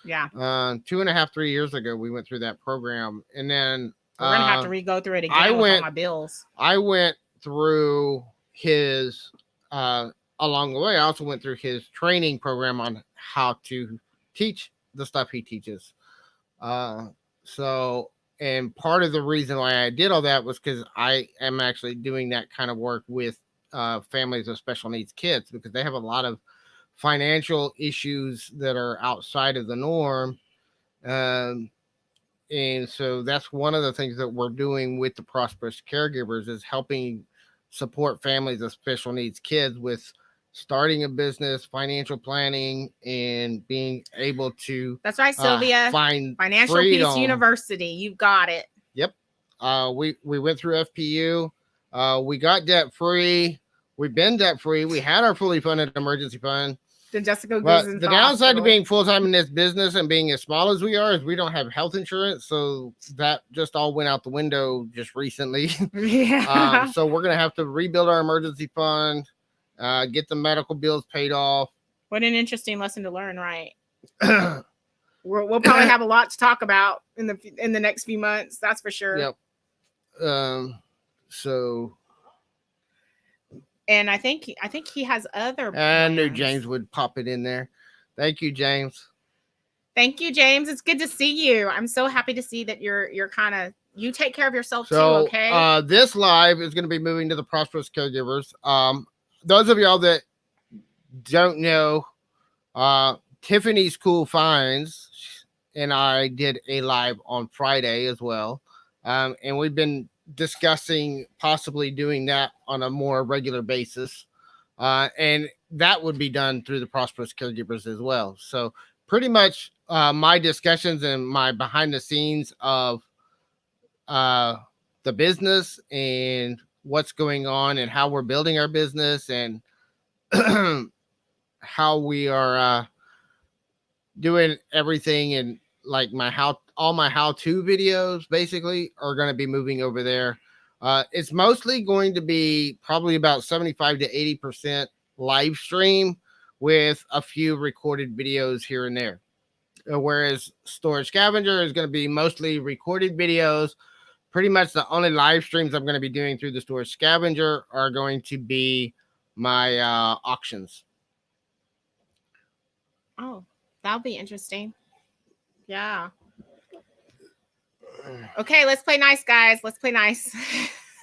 Yeah. 2.5, 3 years ago, we went through that program. And then we're going to have to go through it again with all my bills. I went through his, along the way, I also went through his training program on how to teach the stuff he teaches. And part of the reason why I did all that was because I am actually doing that kind of work with families of special needs kids, because they have a lot of financial issues that are outside of the norm. And so that's one of the things that we're doing with the Prosperous Caregivers, is helping support families of special needs kids with starting a business, financial planning, and being able to. That's right, Sylvia. Find Financial freedom. Peace University. You got it. Yep. We went through FPU. We got debt free. We've been debt free. We had our fully funded emergency fund. Then Jessica goes But into the the downside hospital. to being full time in this business and being as small as we are is we don't have health insurance. So that just all went out the window just recently. Yeah. So we're gonna have to rebuild our emergency fund, get the medical bills paid off. What an interesting lesson to learn, right? We'll probably have a lot to talk about in the next few months. That's for sure. Yep. So. And I think he has other. I knew James would pop it in there. Thank you, James. Thank you, James. It's good to see you. I'm so happy to see that you're kind of, you take care of yourself too. Okay. This live is going to be moving to the Prosperous Caregivers. Those of y'all that don't know, Tiffany's Cool Finds and I did a live on Friday as well, and we've been discussing possibly doing that on a more regular basis, and that would be done through the Prosperous Caregivers as well. So pretty much my discussions and my behind the scenes of the business and what's going on and how we're building our business and how we are doing everything, and like all my how-to videos basically are going to be moving over there. It's mostly going to be probably about 75 to 80% live stream with a few recorded videos here and there. Whereas Storage Scavenger is going to be mostly recorded videos. Pretty much the only live streams I'm going to be doing through the Storage Scavenger are going to be my auctions. Oh, that'll be interesting. Yeah. Okay, let's play nice, guys. Let's play nice.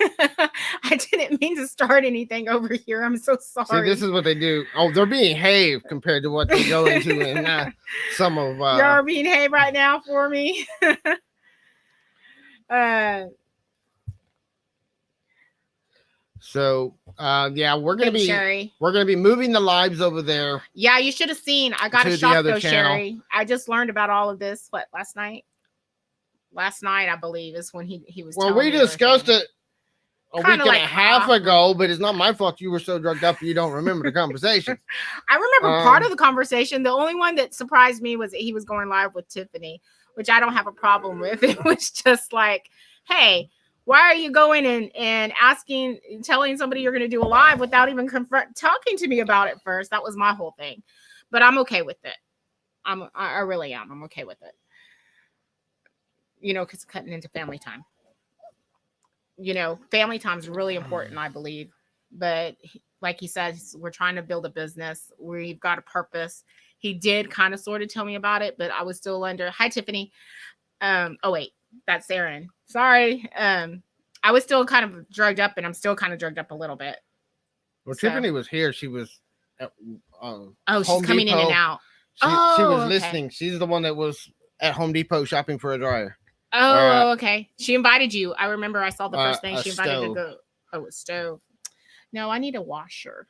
I didn't mean to start anything over here. I'm so sorry. See, this is what they do. Oh, they're being have compared to what they go into in some of. You're being have right now for me. So yeah, we're gonna be moving the lives over there. Yeah, you should have seen. I got a shock though, Sherry. I just learned about all of this last night. last night, I believe, is when he was. Well, telling we me discussed everything. it a Kinda week and like a half half. ago, but it's not my fault you were so drugged up you don't remember the conversation. I remember part Um, of the conversation. The only one that surprised me was that he was going live with Tiffany, which I don't have a problem with. It was just like, hey, why are you going and asking, telling somebody you're going to do a live without even talking to me about it first? That was my whole thing. But I'm okay with it. I really am. I'm okay with it. You know, because cutting into family time. You know, family time is really important, I believe. But like he says, we're trying to build a business. We've got a purpose. He did kind of sort of tell me about it, but I was still under. Hi, Tiffany. Oh wait, that's Aaron. Sorry. I was still kind of drugged up, and I'm still kind of drugged up a little bit. well, So- Tiffany was here. She was at Oh, she's Home coming in Depot. and out. She was okay. listening. She's the one that was at Home Depot shopping for a dryer. Oh, okay. She invited you. I remember I saw the first thing a she invited stove. to go. Oh, a stove. No, I need a washer.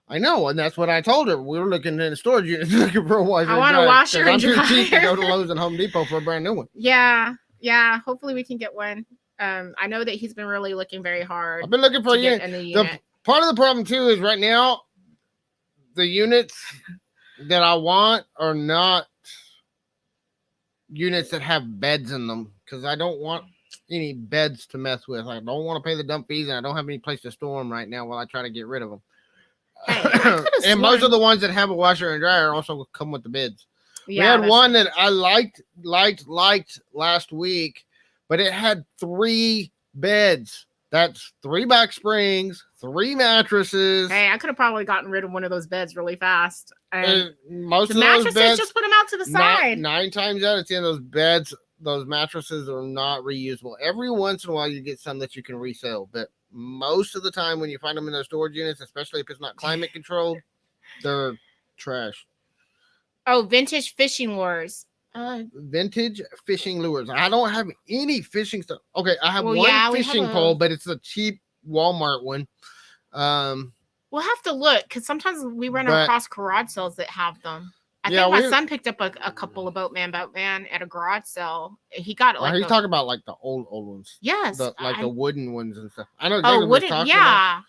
I know, and that's what I told her. We were looking in the storage unit looking for a washer. I and want a dryer, washer 'cause and I'm too cheap to go to dryer. Lowe's and Home Depot for a brand new one. Yeah, yeah. Hopefully we can get one. I know that he's been really looking very hard I've been looking for to a get unit. a new The unit. part of the problem too is right now the units that I want are not units that have beds in them because I don't want any beds to mess with. I don't want to pay the dump fees, and I don't have any place to store them right now while I try to get rid of them. Hey, I could've And most sworn- of the ones that have a washer and dryer also come with the beds. Yeah, We had that's one true. that I liked last week, but it had 3 beds. That's 3 back springs, 3 mattresses. Hey, I could have probably gotten rid of one of those beds really fast. And Most the of those mattresses, beds, just put them out to the side. 9 times out of 10, those beds, those mattresses are not reusable. Every once in a while, you get some that you can resell, but most of the time, when you find them in those storage units, especially if it's not climate controlled, they're trash. Oh, vintage fishing lures. Vintage fishing lures. I don't have any fishing stuff. Okay, I have Well, one yeah, we have fishing a- pole, but it's a cheap Walmart one. We'll have to look because sometimes we run But- across garage sales that have them. I Yeah, think my we- son picked up a couple of boatman at a garage sale. He got Like like he's talking about like the old ones, yes, the I- wooden ones and stuff. I know exactly oh what wooden he's talking about. yeah.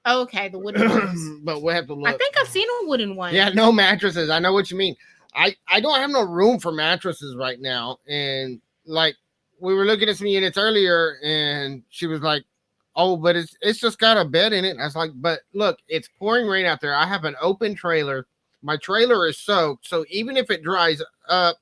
Okay, the wooden ones. But we have to look. I think I've seen a wooden one. Yeah, no mattresses. I know what you mean. I don't have no room for mattresses right now. And like we were looking at some units earlier and she was like, oh, but it's just got a bed in it. I was like, but look, it's pouring rain out there. I have an open trailer. My trailer is soaked. So even if it dries up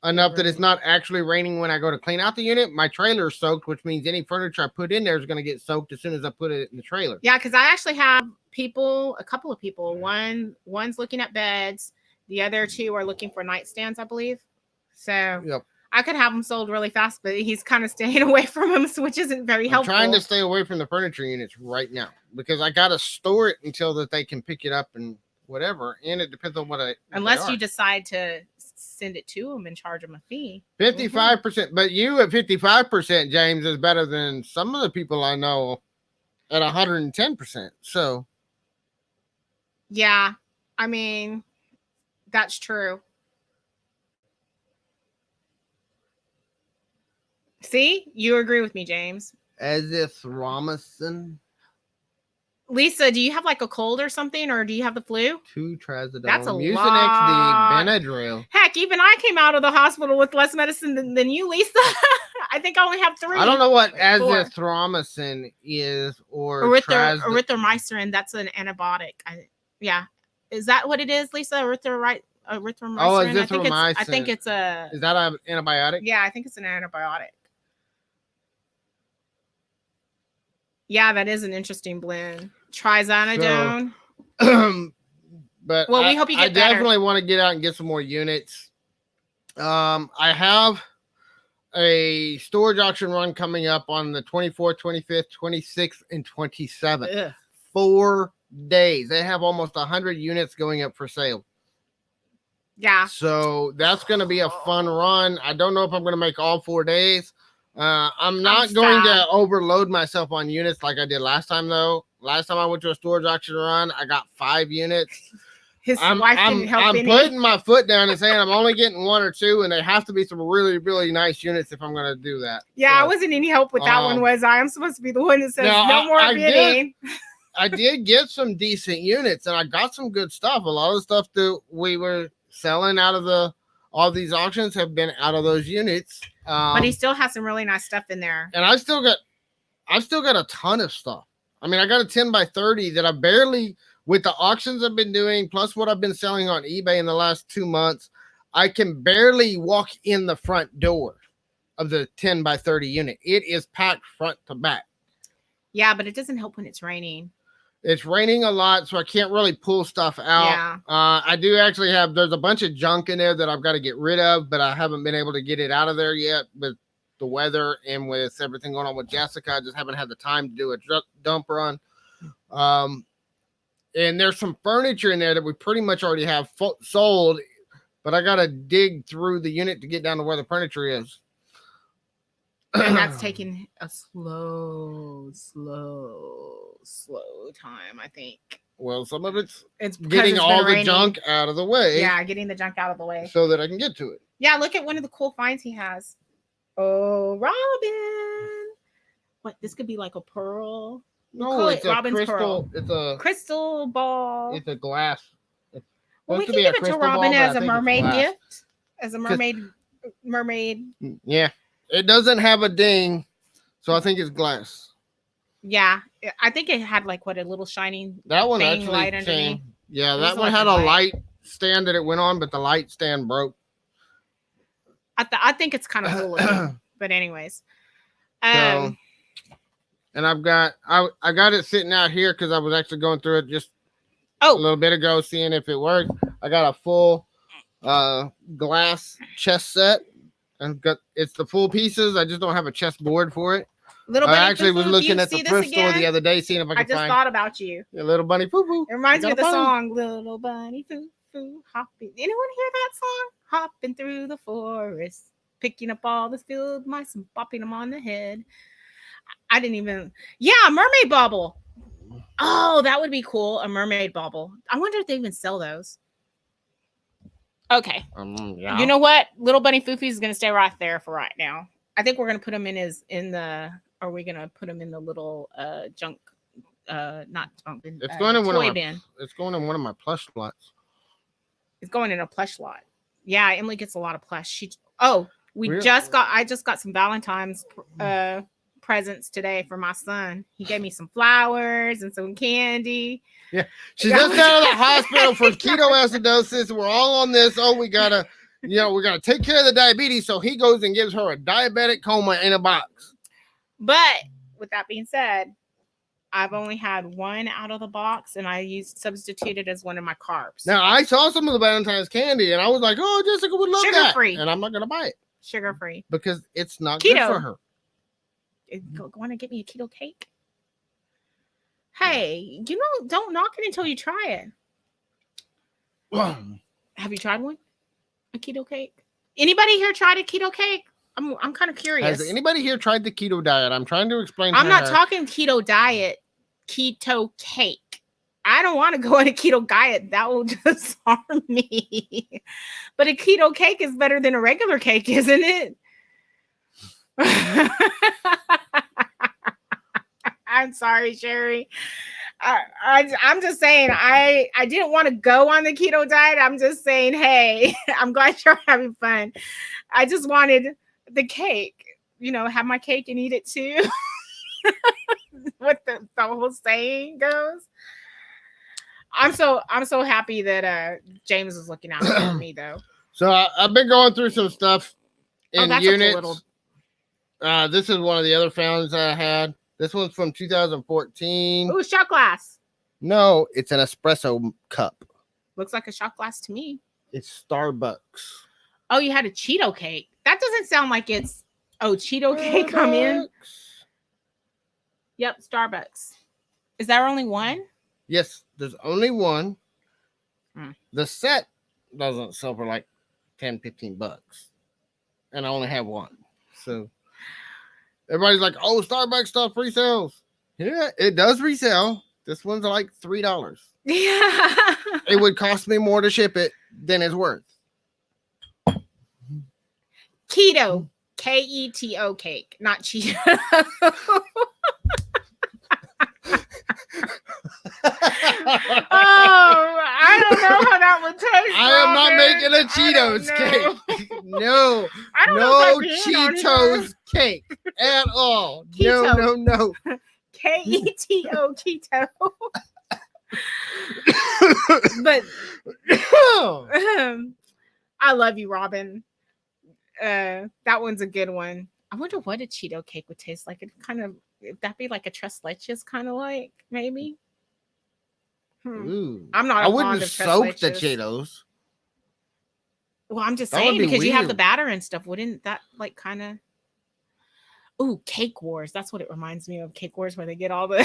enough that it's not actually raining when I go to clean out the unit, my trailer is soaked, which means any furniture I put in there is going to get soaked as soon as I put it in the trailer. Yeah, because I actually have a couple of people. One's looking at beds. The other 2 are looking for nightstands, I believe. So Yep. I could have them sold really fast, but he's kind of staying away from them, which isn't very I'm helpful. trying to stay away from the furniture units right now because I got to store it until that they can pick it up and whatever. And it depends on what Unless you decide to send it to them and charge them a fee. 55%, but you at 55%, James, is better than some of the people I know at 110%. So Yeah, I mean, that's true. See, you agree with me, James. azithromycin, Lisa, do you have like a cold or something, or do you have the flu? 2 trazodone, That's a Mucinex, lot. the Benadryl. Heck, even I came out of the hospital with less medicine than you, Lisa. I think I only have 3. I don't know what 4. azithromycin is or Erythromycin, that's an antibiotic. Yeah. Is that what it is, Lisa? Erythromycin? azithromycin. I think it's a Is that an antibiotic? yeah, I think it's an antibiotic. Yeah, that is an interesting blend. Trizanidone. But Well, we hope you get I better. definitely want to get out and get some more units. I have a storage auction run coming up on the 24th, 25th, 26th, and 27th. Ugh. 4 days. They have almost 100 units going up for sale. Yeah. So that's going to be a fun run. I don't know if I'm going to make all 4 days. I'm not going to overload myself on units like I did last time, though. Last time I went to a storage auction run, I got 5 units. His wife didn't help I'm any. putting my foot down and saying I'm only getting one or two, and they have to be some really, really nice units if I'm going to do that. Yeah, So, I wasn't any help with that one, was I? I'm supposed to be the one that says now, no more I bidding. I did get some decent units, and I got some good stuff. A lot of the stuff that we were selling out of all these auctions have been out of those units. But he still has some really nice stuff in there. And I've still got a ton of stuff. I mean, I got a 10 by 30 that I barely, with the auctions I've been doing, plus what I've been selling on eBay in the last 2 months, I can barely walk in the front door of the 10 by 30 unit. It is packed front to back. Yeah, but it doesn't help when it's raining. It's raining a lot, so I can't really pull stuff out. Yeah. I do actually there's a bunch of junk in there that I've got to get rid of, but I haven't been able to get it out of there yet with the weather and with everything going on with Jessica. I just haven't had the time to do a dump run. And there's some furniture in there that we pretty much already have sold, but I got to dig through the unit to get down to where the furniture is. And that's taking a slow time, I think. Well, some of it's getting it's all the junk out of the way. Yeah, getting the junk out of the way. So that I can get to it. Yeah, look at one of the cool finds he has. Oh, Robin. What, this could be like a pearl? No, it's a Robin's crystal. pearl. It's a crystal ball. It's a glass. Well, we can give it to Robin as a mermaid gift. As a mermaid. Yeah. It doesn't have a ding, so I think it's glass. Yeah. I think it had like a little shining that one thing, actually light underneath. Yeah, that one had a light stand that it went on, but the light stand broke. I think it's kind of cool looking. But anyways. So, and I got it sitting out here because I was actually going through it just a little bit ago, seeing if it worked. I got a full glass chess set. It's the full pieces. I just don't have a chess board for it. I actually was looking at the thrift store the other day, seeing if I could find. I just thought about you. Little bunny foo foo. It reminds me of the song "Little Bunny Foo Foo Hopping." Anyone hear that song? Hopping through the forest, picking up all the field mice and popping them on the head. I didn't even. Yeah, mermaid bauble. Oh, that would be cool. A mermaid bauble. I wonder if they even sell those. Okay. Yeah. You know what? Little Bunny Foofy is going to stay right there for right now. I think we're going to put him are we going to put him in the little junk, not junk bin, it's going in toy bin. It's going in one of my plush lots. It's going in a plush lot. Yeah, Emily gets a lot of plush. I just got some Valentine's presents today for my son. He gave me some flowers and some candy. Yeah, she's just out of the hospital for ketoacidosis. We're all on this. Oh, we gotta take care of the diabetes. So he goes and gives her a diabetic coma in a box. But with that being said, I've only had one out of the box, and I substituted as one of my carbs. Now I saw some of the Valentine's candy, and I was like, "Oh, Jessica would love that." Sugar-free, and I'm not gonna buy it. Sugar-free because it's not keto. Good for her. Go on and get me a keto cake. Hey, don't knock it until you try it. Have you tried one? A keto cake? Anybody here tried a keto cake? I'm kind of curious. Has anybody here tried the keto diet? I'm trying to explain. I'm not talking keto diet, keto cake. I don't want to go on a keto diet. That will just harm me. But a keto cake is better than a regular cake, isn't it? I'm sorry, Sherry. I'm just saying I didn't want to go on the keto diet. I'm just saying, hey, I'm glad you're having fun. I just wanted the cake, have my cake and eat it too. What the whole saying goes. I'm so happy that James is looking out for me though. So I've been going through some stuff in units. A cool this is one of the other founds that I had. This one's from 2014. Ooh, shot glass. No, it's an espresso cup. Looks like a shot glass to me. It's Starbucks. Oh, you had a Cheeto cake. That doesn't sound like it's... Oh, Cheeto cake come in? Yep, Starbucks. Is there only one? Yes, there's only one. The set doesn't sell for like $10-15. And I only have one. So... everybody's like, oh, Starbucks stuff resales. Yeah, it does resell. This one's like $3. Yeah. It would cost me more to ship it than it's worth. Keto. Keto cake, not Cheeto. Oh, I don't know how that would taste. I am not Robin. making a I don't Cheetos know. cake. No, I don't know no if I'd be in on Cheetos cake at all. No, Keto. no, Keto keto. But no. I love you, Robin. That one's a good one. I wonder what a Cheeto cake would taste like. It kind of that'd be like a tres leches, kind of like maybe. Ooh. I'm not. I A wouldn't fond of tres soak the leches. Cheetos. Well, I'm just That would saying be because you have the weird. batter and stuff. Wouldn't that like kind of? Ooh, Cake Wars. That's what it reminds me of. Cake Wars, where they get all the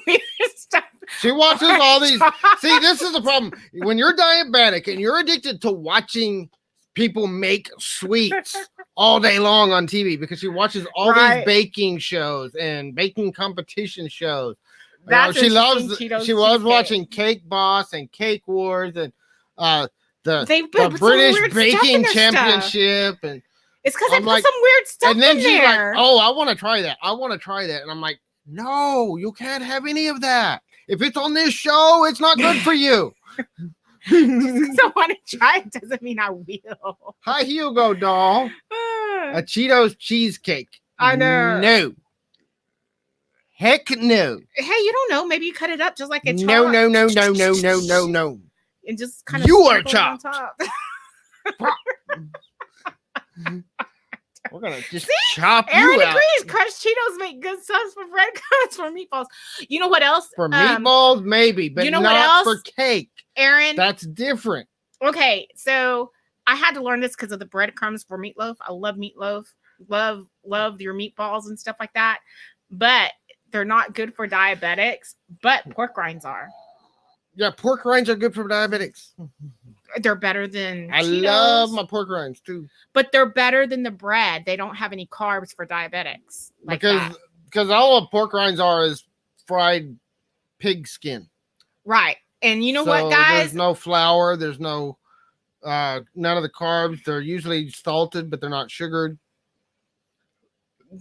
weird stuff. She watches all these. See, this is the problem. When you're diabetic and you're addicted to watching people make sweets all day long on TV because she watches all Right. these baking shows and baking competition shows. That's She loves. interesting, Cheetos She was cheesecake. watching Cake Boss and Cake Wars and the They the put some British weird stuff in Baking their stuff. Championship and It's because they I'm put like- some weird stuff and then in she's there. like, "Oh, I want to try that. I want to try that." And I'm like, "No, you can't have any of that. If it's on this show, it's not good for you." Just I want to try it doesn't mean I will. Hi, Hugo doll. A Cheetos cheesecake. I know. No. Heck no. Hey, you don't know. Maybe you cut it up just like a chop. No, no, no, no, no, no, no, no. And just kind of You are sprinkle it on chopped. top. We're gonna just chop Aaron you out. agrees. Crushed Cheetos make good sauce for breadcrumbs for meatballs. You know what else? For meatballs, maybe, but you know what not else? for cake. Aaron. That's different. Okay, so I had to learn this because of the breadcrumbs for meatloaf. I love meatloaf. Love your meatballs and stuff like that. But they're not good for diabetics. But pork rinds are. Yeah, pork rinds are good for diabetics. They're better than I Cheetos, love my pork rinds too. but they're better than the bread. They don't have any carbs for diabetics. Like that. Because all of pork rinds are is fried pig skin. Right. And you know So what, guys? There's no flour. There's no none of the carbs. They're usually salted, but they're not sugared.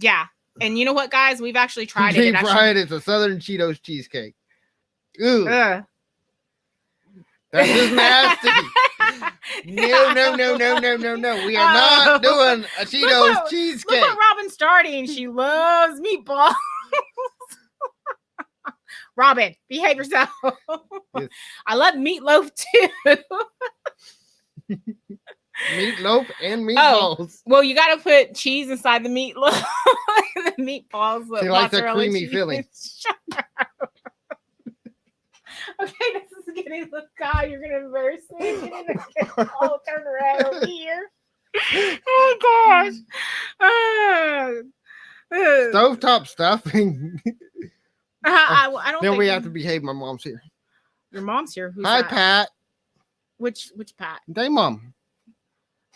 Yeah. And you know what, guys? We've actually tried it. Deep It actually- fried. It's a Southern Cheetos cheesecake. Ooh, Ugh. that's just nasty. No, no, no, no, no, no, no. We are not doing a Cheetos Look cheesecake. what Robin's starting. She loves meatballs. Robin, behave yourself. Yes. I love meatloaf too. Meatloaf and meatballs. Well, you got to put cheese inside the meatloaf. The meatballs. She likes a mozzarella creamy cheese. filling. Shut up. Okay, this is getting. Look, God, you're gonna embarrass me. You're gonna get all turned around over here. Oh gosh. Stovetop stuffing. I don't. Then think we have to behave. My mom's here. Your mom's here. Who's Hi, that? Pat. Which Pat? Day mom.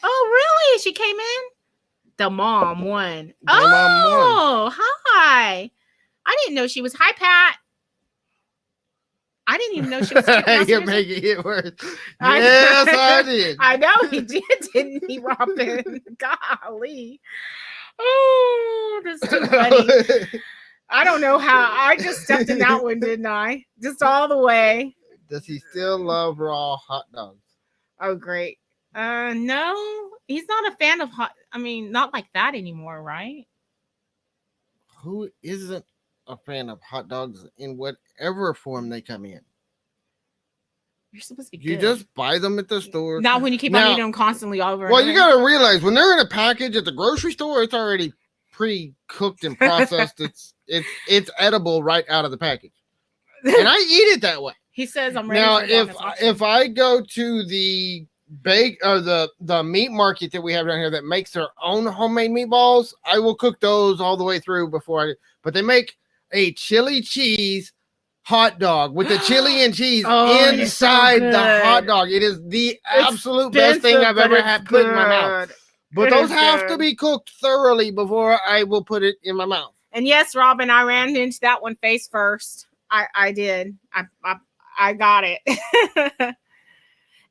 Oh, really? She came in. The mom one. The mom Oh, hi. I didn't know she was. Hi, Pat. I didn't even know she was. You're making it worse. I- Yes, I did. I know he did, didn't he, Robin? Golly. Oh, that's too funny. I don't know how. I just stepped in that one, didn't I? Just all the way. Does he still love raw hot dogs? Oh, great. No, he's not a fan of hot. I mean, not like that anymore, right? Who isn't a fan of hot dogs in whatever form they come in? You're supposed to be You good. just buy them at the store. Not when you keep on Now- eating them constantly over. and Well, you over. got to realize when they're in a package at the grocery store, it's already pre-cooked and processed. It's edible right out of the package, and I eat it that way. He says I'm ready. Now, for if donuts. if I go to the bake or the meat market that we have down here that makes their own homemade meatballs, I will cook those all the way through before I. But they make a chili cheese hot dog with the chili and cheese Oh, it is so inside the good. hot dog. It is the absolute best thing Expensive, I've but ever it's had put in my mouth. good. But It those is have to good. be cooked thoroughly before I will put it in my mouth. And yes, Robin, I ran into that one face first. I did. I got it.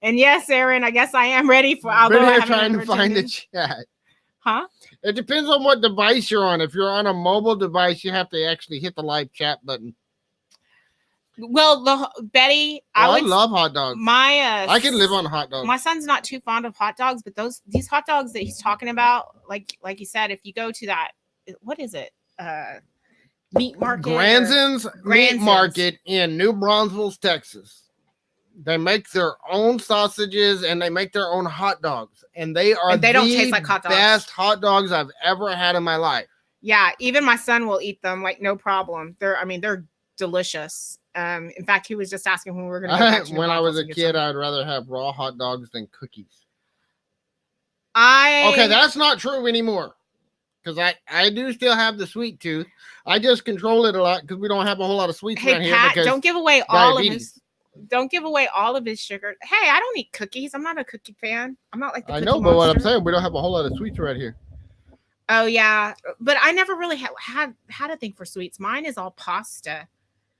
And yes, Aaron, I guess I am ready for. Been Although I here haven't trying to ever find the attended. chat. Huh? It depends on what device you're on. If you're on a mobile device, you have to actually hit the live chat button. Well, Betty, Oh, I would love hot dogs. I can live on hot dogs. My son's not too fond of hot dogs, but these hot dogs that he's talking about, like you said, if you go to that, what is it? Meat market. Grandson's Meat Market in New Braunfels, Texas. They make their own sausages and they make their own hot dogs, and they don't taste like hot dogs. Best hot dogs I've ever had in my life. Yeah, even my son will eat them like no problem. They're delicious. In fact, he was just asking when we were going to go back to when I was a kid, I'd rather have raw hot dogs than cookies. Okay, that's not true anymore. Because I do still have the sweet tooth. I just control it a lot because we don't have a whole lot of sweets around here. Pat, don't give away all of his. Don't give away all of his sugar. Hey, I don't eat cookies. I'm not a cookie fan. I'm not like the I Cookie know, but what I'm saying, we don't have a whole lot of sweets right here. Oh yeah, but I never really had a thing for sweets. Mine is all pasta.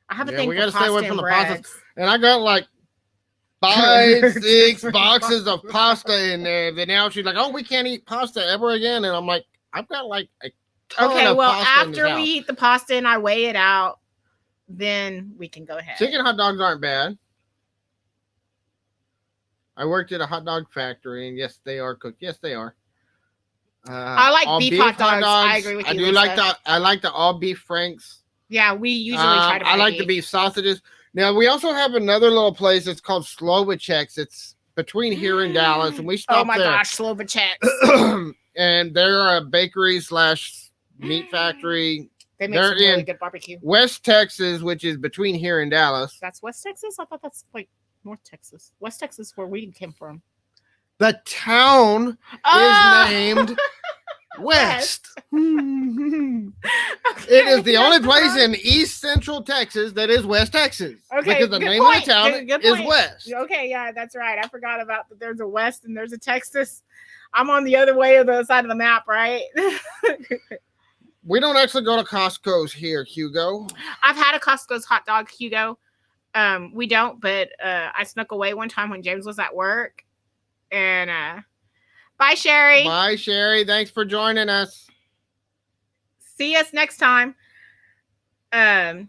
I have a thing for pasta. We gotta stay away from the pasta. And I got like 5, 6 boxes of pasta in there. Then now she's like, "Oh, we can't eat pasta ever again." And I'm like, "I've got like a ton of pasta after we eat the pasta and I weigh it out, then we can go ahead." Chicken hot dogs aren't bad. I worked at a hot dog factory, and yes, they are cooked. Yes, they are. I like beef hot dogs. I agree with you. I do like the. I like the all beef franks. Yeah, we usually try to buy I like the beef sausages. Now we also have another little place. It's called Slovacek's. It's between here and Dallas, and we stop there. Oh my gosh, Slovacek's! And they're a bakery / meat factory. They make some really good barbecue. West Texas, which is between here and Dallas. That's West Texas? I thought that's like North Texas. West Texas, where we came from. The town is named West. It is the only place in East Central Texas that is West Texas. Okay, because the name of the town is West. Okay, yeah, that's right. I forgot about that. There's a West and there's a Texas. I'm on the other way of the side of the map, right? We don't actually go to Costco's here, Hugo. I've had a Costco's hot dog, Hugo. We don't, but I snuck away one time when James was at work. And bye, Sherry. Bye, Sherry. Thanks for joining us. See us next time. Oh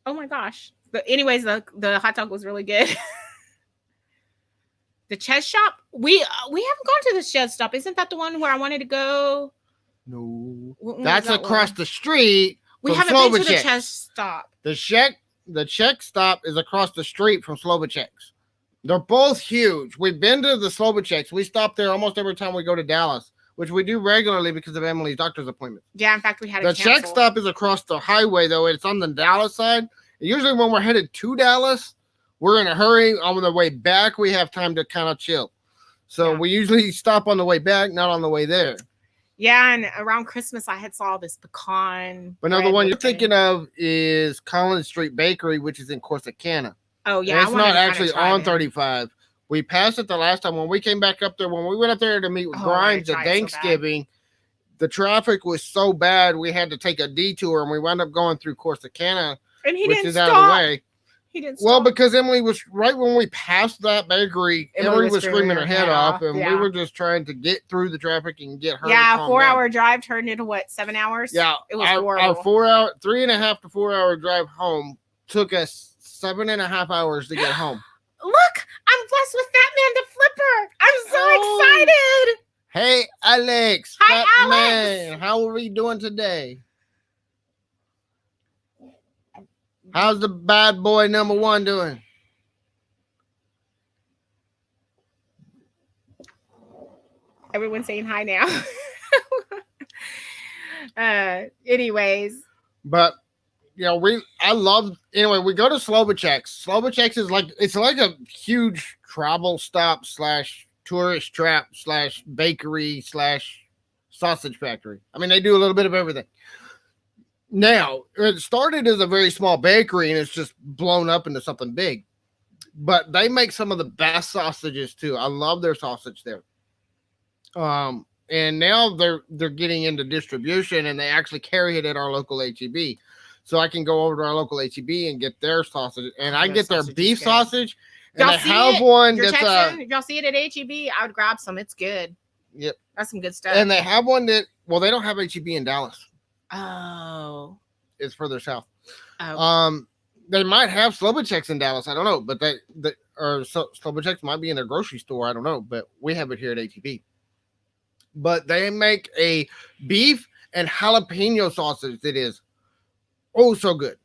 my gosh. But anyways, the hot dog was really good. The chess shop? We haven't gone to the chess shop. Isn't that the one where I wanted to go? No. That's across the street. We haven't been to the chess stop. The Czech stop is across the street from Slovacek's. They're both huge. We've been to the Slovacek's. We stop there almost every time we go to Dallas, which we do regularly because of Emily's doctor's appointment. Yeah, in fact, we had the Czech stop is across the highway, though. It's on the Dallas side. Usually when we're headed to Dallas, we're in a hurry. On the way back, we have time to kind of chill. So we usually stop on the way back, not on the way there. Yeah, and around Christmas, I had saw this pecan. But no, the one you're thinking of is Collins Street Bakery, which is in Corsicana. Oh, yeah. And it's not actually on 35. We passed it the last time when we came back up there. When we went up there to meet with Grimes at Thanksgiving, the traffic was so bad we had to take a detour, and we wound up going through Corsicana, which is out of the way. He didn't stop. Well, because Emily was right when we passed that bakery, Emily was screaming her head off, and we were just trying to get through the traffic and get her. Yeah, 4-hour drive turned into what, 7 hours? Yeah, it was horrible. Our 3.5 to 4 hour drive home took us 7.5 hours to get home. Look, I'm blessed with Fat Man the Flipper. I'm so excited. Hey, Alex. Hi, Fat Alex. Man. How are we doing today? How's the bad boy number 1 doing? Everyone's saying hi now. Anyways. But, you know, we go to Slovacek's. Slovacek's is it's like a huge travel stop / tourist trap / bakery / sausage factory. I mean, they do a little bit of everything. Now, it started as a very small bakery, and it's just blown up into something big. But they make some of the best sausages, too. I love their sausage there. And now they're getting into distribution, and they actually carry it at our local HEB. so I can go over to our local HEB and get their sausage, and I Their get their sausage is beef good. sausage. And Y'all they see have it? one You're that's texting? If y'all see it at HEB, I would grab some. It's good. yep, That's some good stuff. and they have one that they don't have HEB in Dallas. Oh. It's further south. Oh. They might have Slobodcheks in Dallas. I don't know, but Slobodcheks might be in their grocery store. I don't know, but we have it here at HEB. But they make a beef and jalapeno sausage that is so good.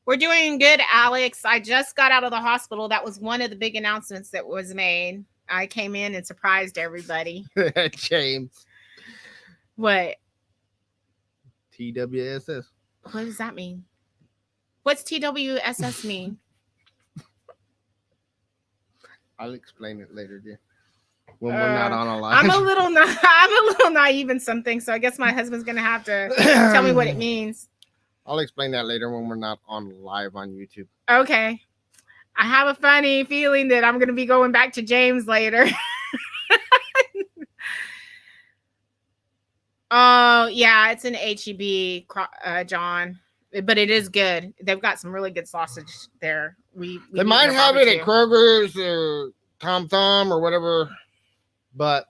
We're doing good, Alex. I just got out of the hospital. That was one of the big announcements that was made. I came in and surprised everybody. James. What? TWSS. What does that mean? What's TWSS mean? I'll explain it later, dear. When we're not on a live. I'm a little naive in something, so I guess my husband's gonna have to tell me what it means. I'll explain that later when we're not on live on YouTube. Okay. I have a funny feeling that I'm gonna be going back to James later. Oh yeah, it's an HEB, John, but it is good. They've got some really good sausage there. They might have it at Kroger's or Tom Thumb or whatever, but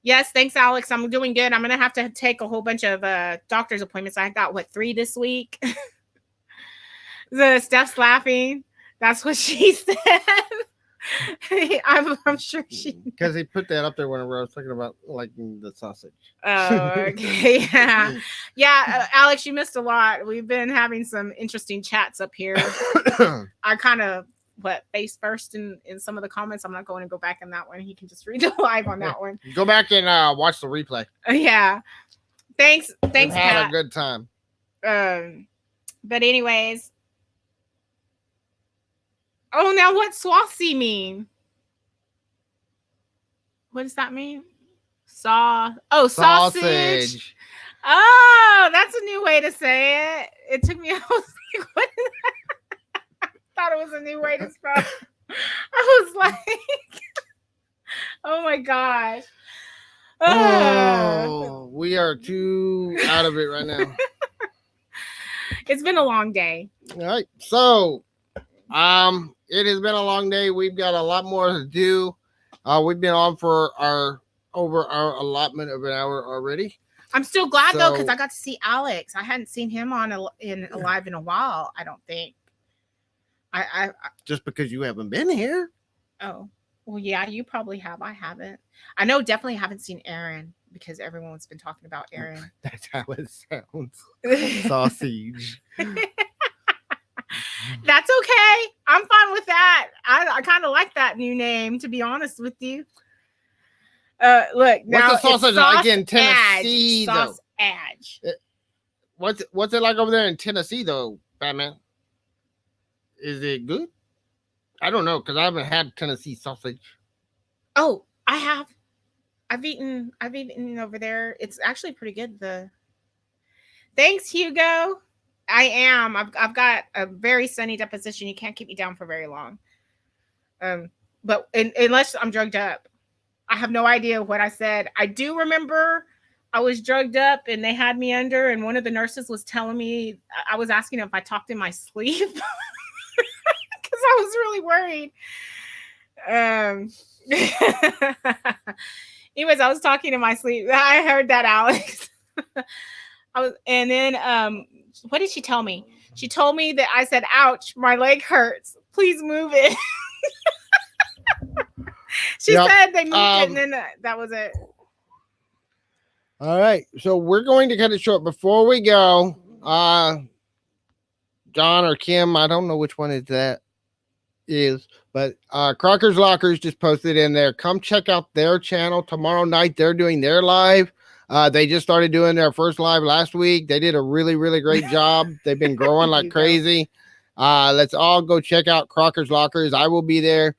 yes, thanks, Alex. I'm doing good. I'm gonna have to take a whole bunch of doctor's appointments. I got 3 this week. Steph's laughing. That's what she said. I'm sure she because he put that up there whenever I was talking about liking the sausage. Oh, okay. Yeah, Alex, you missed a lot. We've been having some interesting chats up here. I kind of face first in some of the comments. I'm not going to go back in that one. He can just read the live on that one. Go back and watch the replay. Yeah. Thanks. We've had Pat. a good time. But anyways. Oh, now what Swassi mean? What does that mean? Sausage. Oh, that's a new way to say it. It took me. I was like, what is that? I thought it was a new way to spell. I was like, oh my gosh. Oh, we are too out of it right now. It's been a long day. All right. So, it has been a long day. We've got a lot more to do. We've been on for over our allotment of an hour already. I'm still glad though, because I got to see Alex. I hadn't seen him live in a while. I don't think. I just because you haven't been here. Oh well, yeah, you probably have. I haven't. I know definitely haven't seen Aaron because everyone's been talking about Aaron. That's how it sounds. Sausage. That's okay. I'm fine with that. I kind of like that new name, to be honest with you. Look, now what's the sausage like in Tennessee, though? Sausage. What's it like over there in Tennessee, though, Batman? Is it good? I don't know because I haven't had Tennessee sausage. Oh, I have. I've eaten over there. It's actually pretty good. Thanks, Hugo. I am. I've got a very sunny deposition. You can't keep me down for very long. But unless I'm drugged up. I have no idea what I said. I do remember I was drugged up and they had me under, and one of the nurses was telling me, I was asking if I talked in my sleep because I was really worried. Anyways, I was talking in my sleep. I heard that, Alex. And then what did she tell me? She told me that I said, ouch, my leg hurts. Please move it. She said they moved it, and then that was it. All right. So we're going to cut it short. Before we go, John or Kim, I don't know which one is, but Crocker's Lockers just posted in there. Come check out their channel tomorrow night. They're doing their live. They just started doing their first live last week. They did a really, really great job. They've been growing like crazy. Let's all go check out Crocker's Lockers. I will be there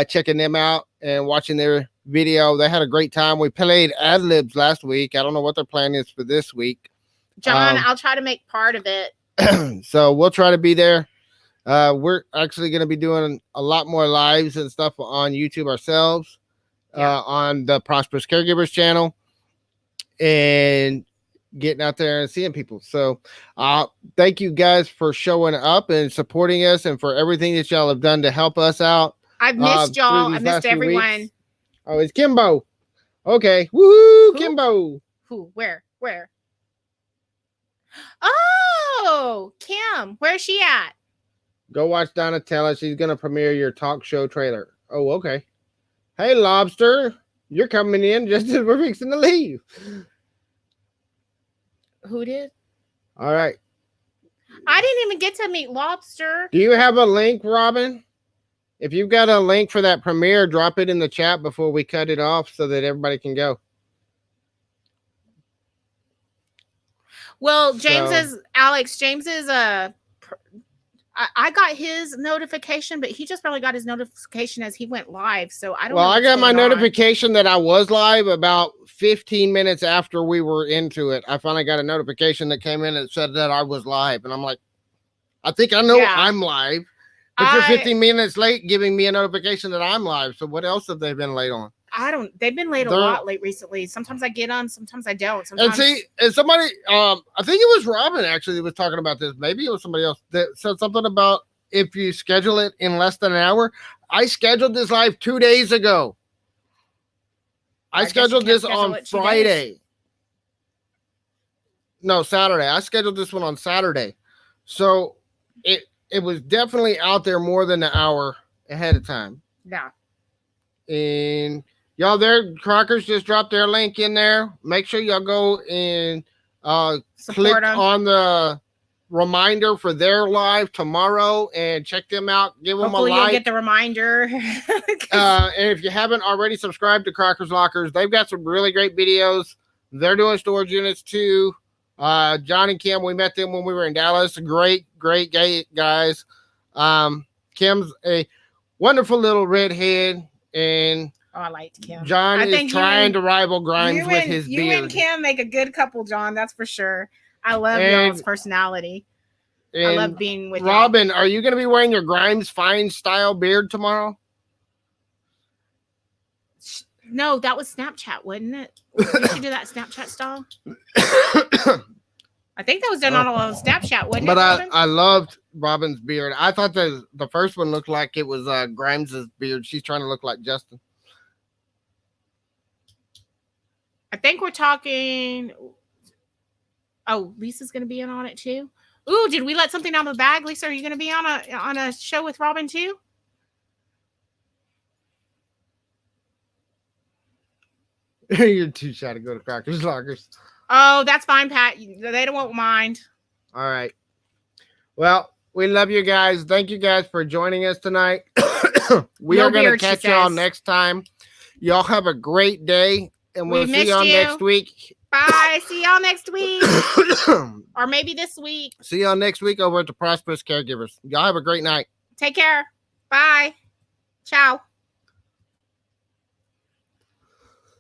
checking them out and watching their video. They had a great time. We played ad libs last week. I don't know what their plan is for this week. John, I'll try to make part of it. So we'll try to be there. We're actually going to be doing a lot more lives and stuff on YouTube ourselves, on the Prosperous Caregivers channel. And getting out there and seeing people. So thank you guys for showing up and supporting us and for everything that y'all have done to help us out. I've missed through y'all. I these missed last few everyone. weeks. Oh, it's Kimbo. Okay. Woohoo, Who? Kimbo. Who? Where? Oh, Kim. Where's she at? Go watch Donatella. She's going to premiere your talk show trailer. Oh, okay. Hey, Lobster. You're coming in just as we're fixing to leave. Who did? All right. I didn't even get to meet Lobster. Do you have a link, Robin? If you've got a link for that premiere, drop it in the chat before we cut it off so that everybody can go. Well, James is I got his notification, but he just probably got his notification as he went live. So I don't know. Well, I got my going on. notification that I was live about 15 minutes after we were into it. I finally got a notification that came in and said that I was live. And I'm like, I think I know I'm live. But you're 15 minutes late giving me a notification that I'm live. So what else have they been late on? They've been late a lot late recently. Sometimes I get on, sometimes I don't. Sometimes... And somebody, I think it was Robin actually that was talking about this. Maybe it was somebody else that said something about if you schedule it in less than an hour. I scheduled this live 2 days ago. I scheduled this on Friday. No, Saturday. I scheduled this one on Saturday. So it was definitely out there more than an hour ahead of time. Yeah. And y'all there, Crockers just dropped their link in there. Make sure y'all go and click on the reminder for their live tomorrow and check them out. Give them a like. You'll get the reminder. And if you haven't already subscribed to Crockers Lockers, they've got some really great videos. They're doing storage units too. John and Kim, we met them when we were in Dallas. Great guys. Kim's a wonderful little redhead, and I liked Kim. John is trying to rival Grimes with his beard. You and Kim make a good couple, John. That's for sure. I love y'all's personality. I love being with Robin. Are you going to be wearing your Grimes Fine style beard tomorrow? No, that was Snapchat, wasn't it? Did you do that Snapchat style? I think that was done on Snapchat, wasn't it? But I loved Robin's beard. I thought the first one looked like it was Grimes's beard. She's trying to look like Justin. I think we're talking. Oh, Lisa's going to be in on it too. Ooh, did we let something out of the bag, Lisa? Are you going to be on a show with Robin too? You're too shy to go to Crockers Lockers. Oh, that's fine, Pat. They won't mind. All right. Well, we love you guys. Thank you guys for joining us tonight. We are going to catch y'all next time. Y'all have a great day, and we'll see y'all next week. Bye. See y'all next week. Or maybe this week. See y'all next week over at the Prosperous Caregivers. Y'all have a great night. Take care. Bye. Ciao.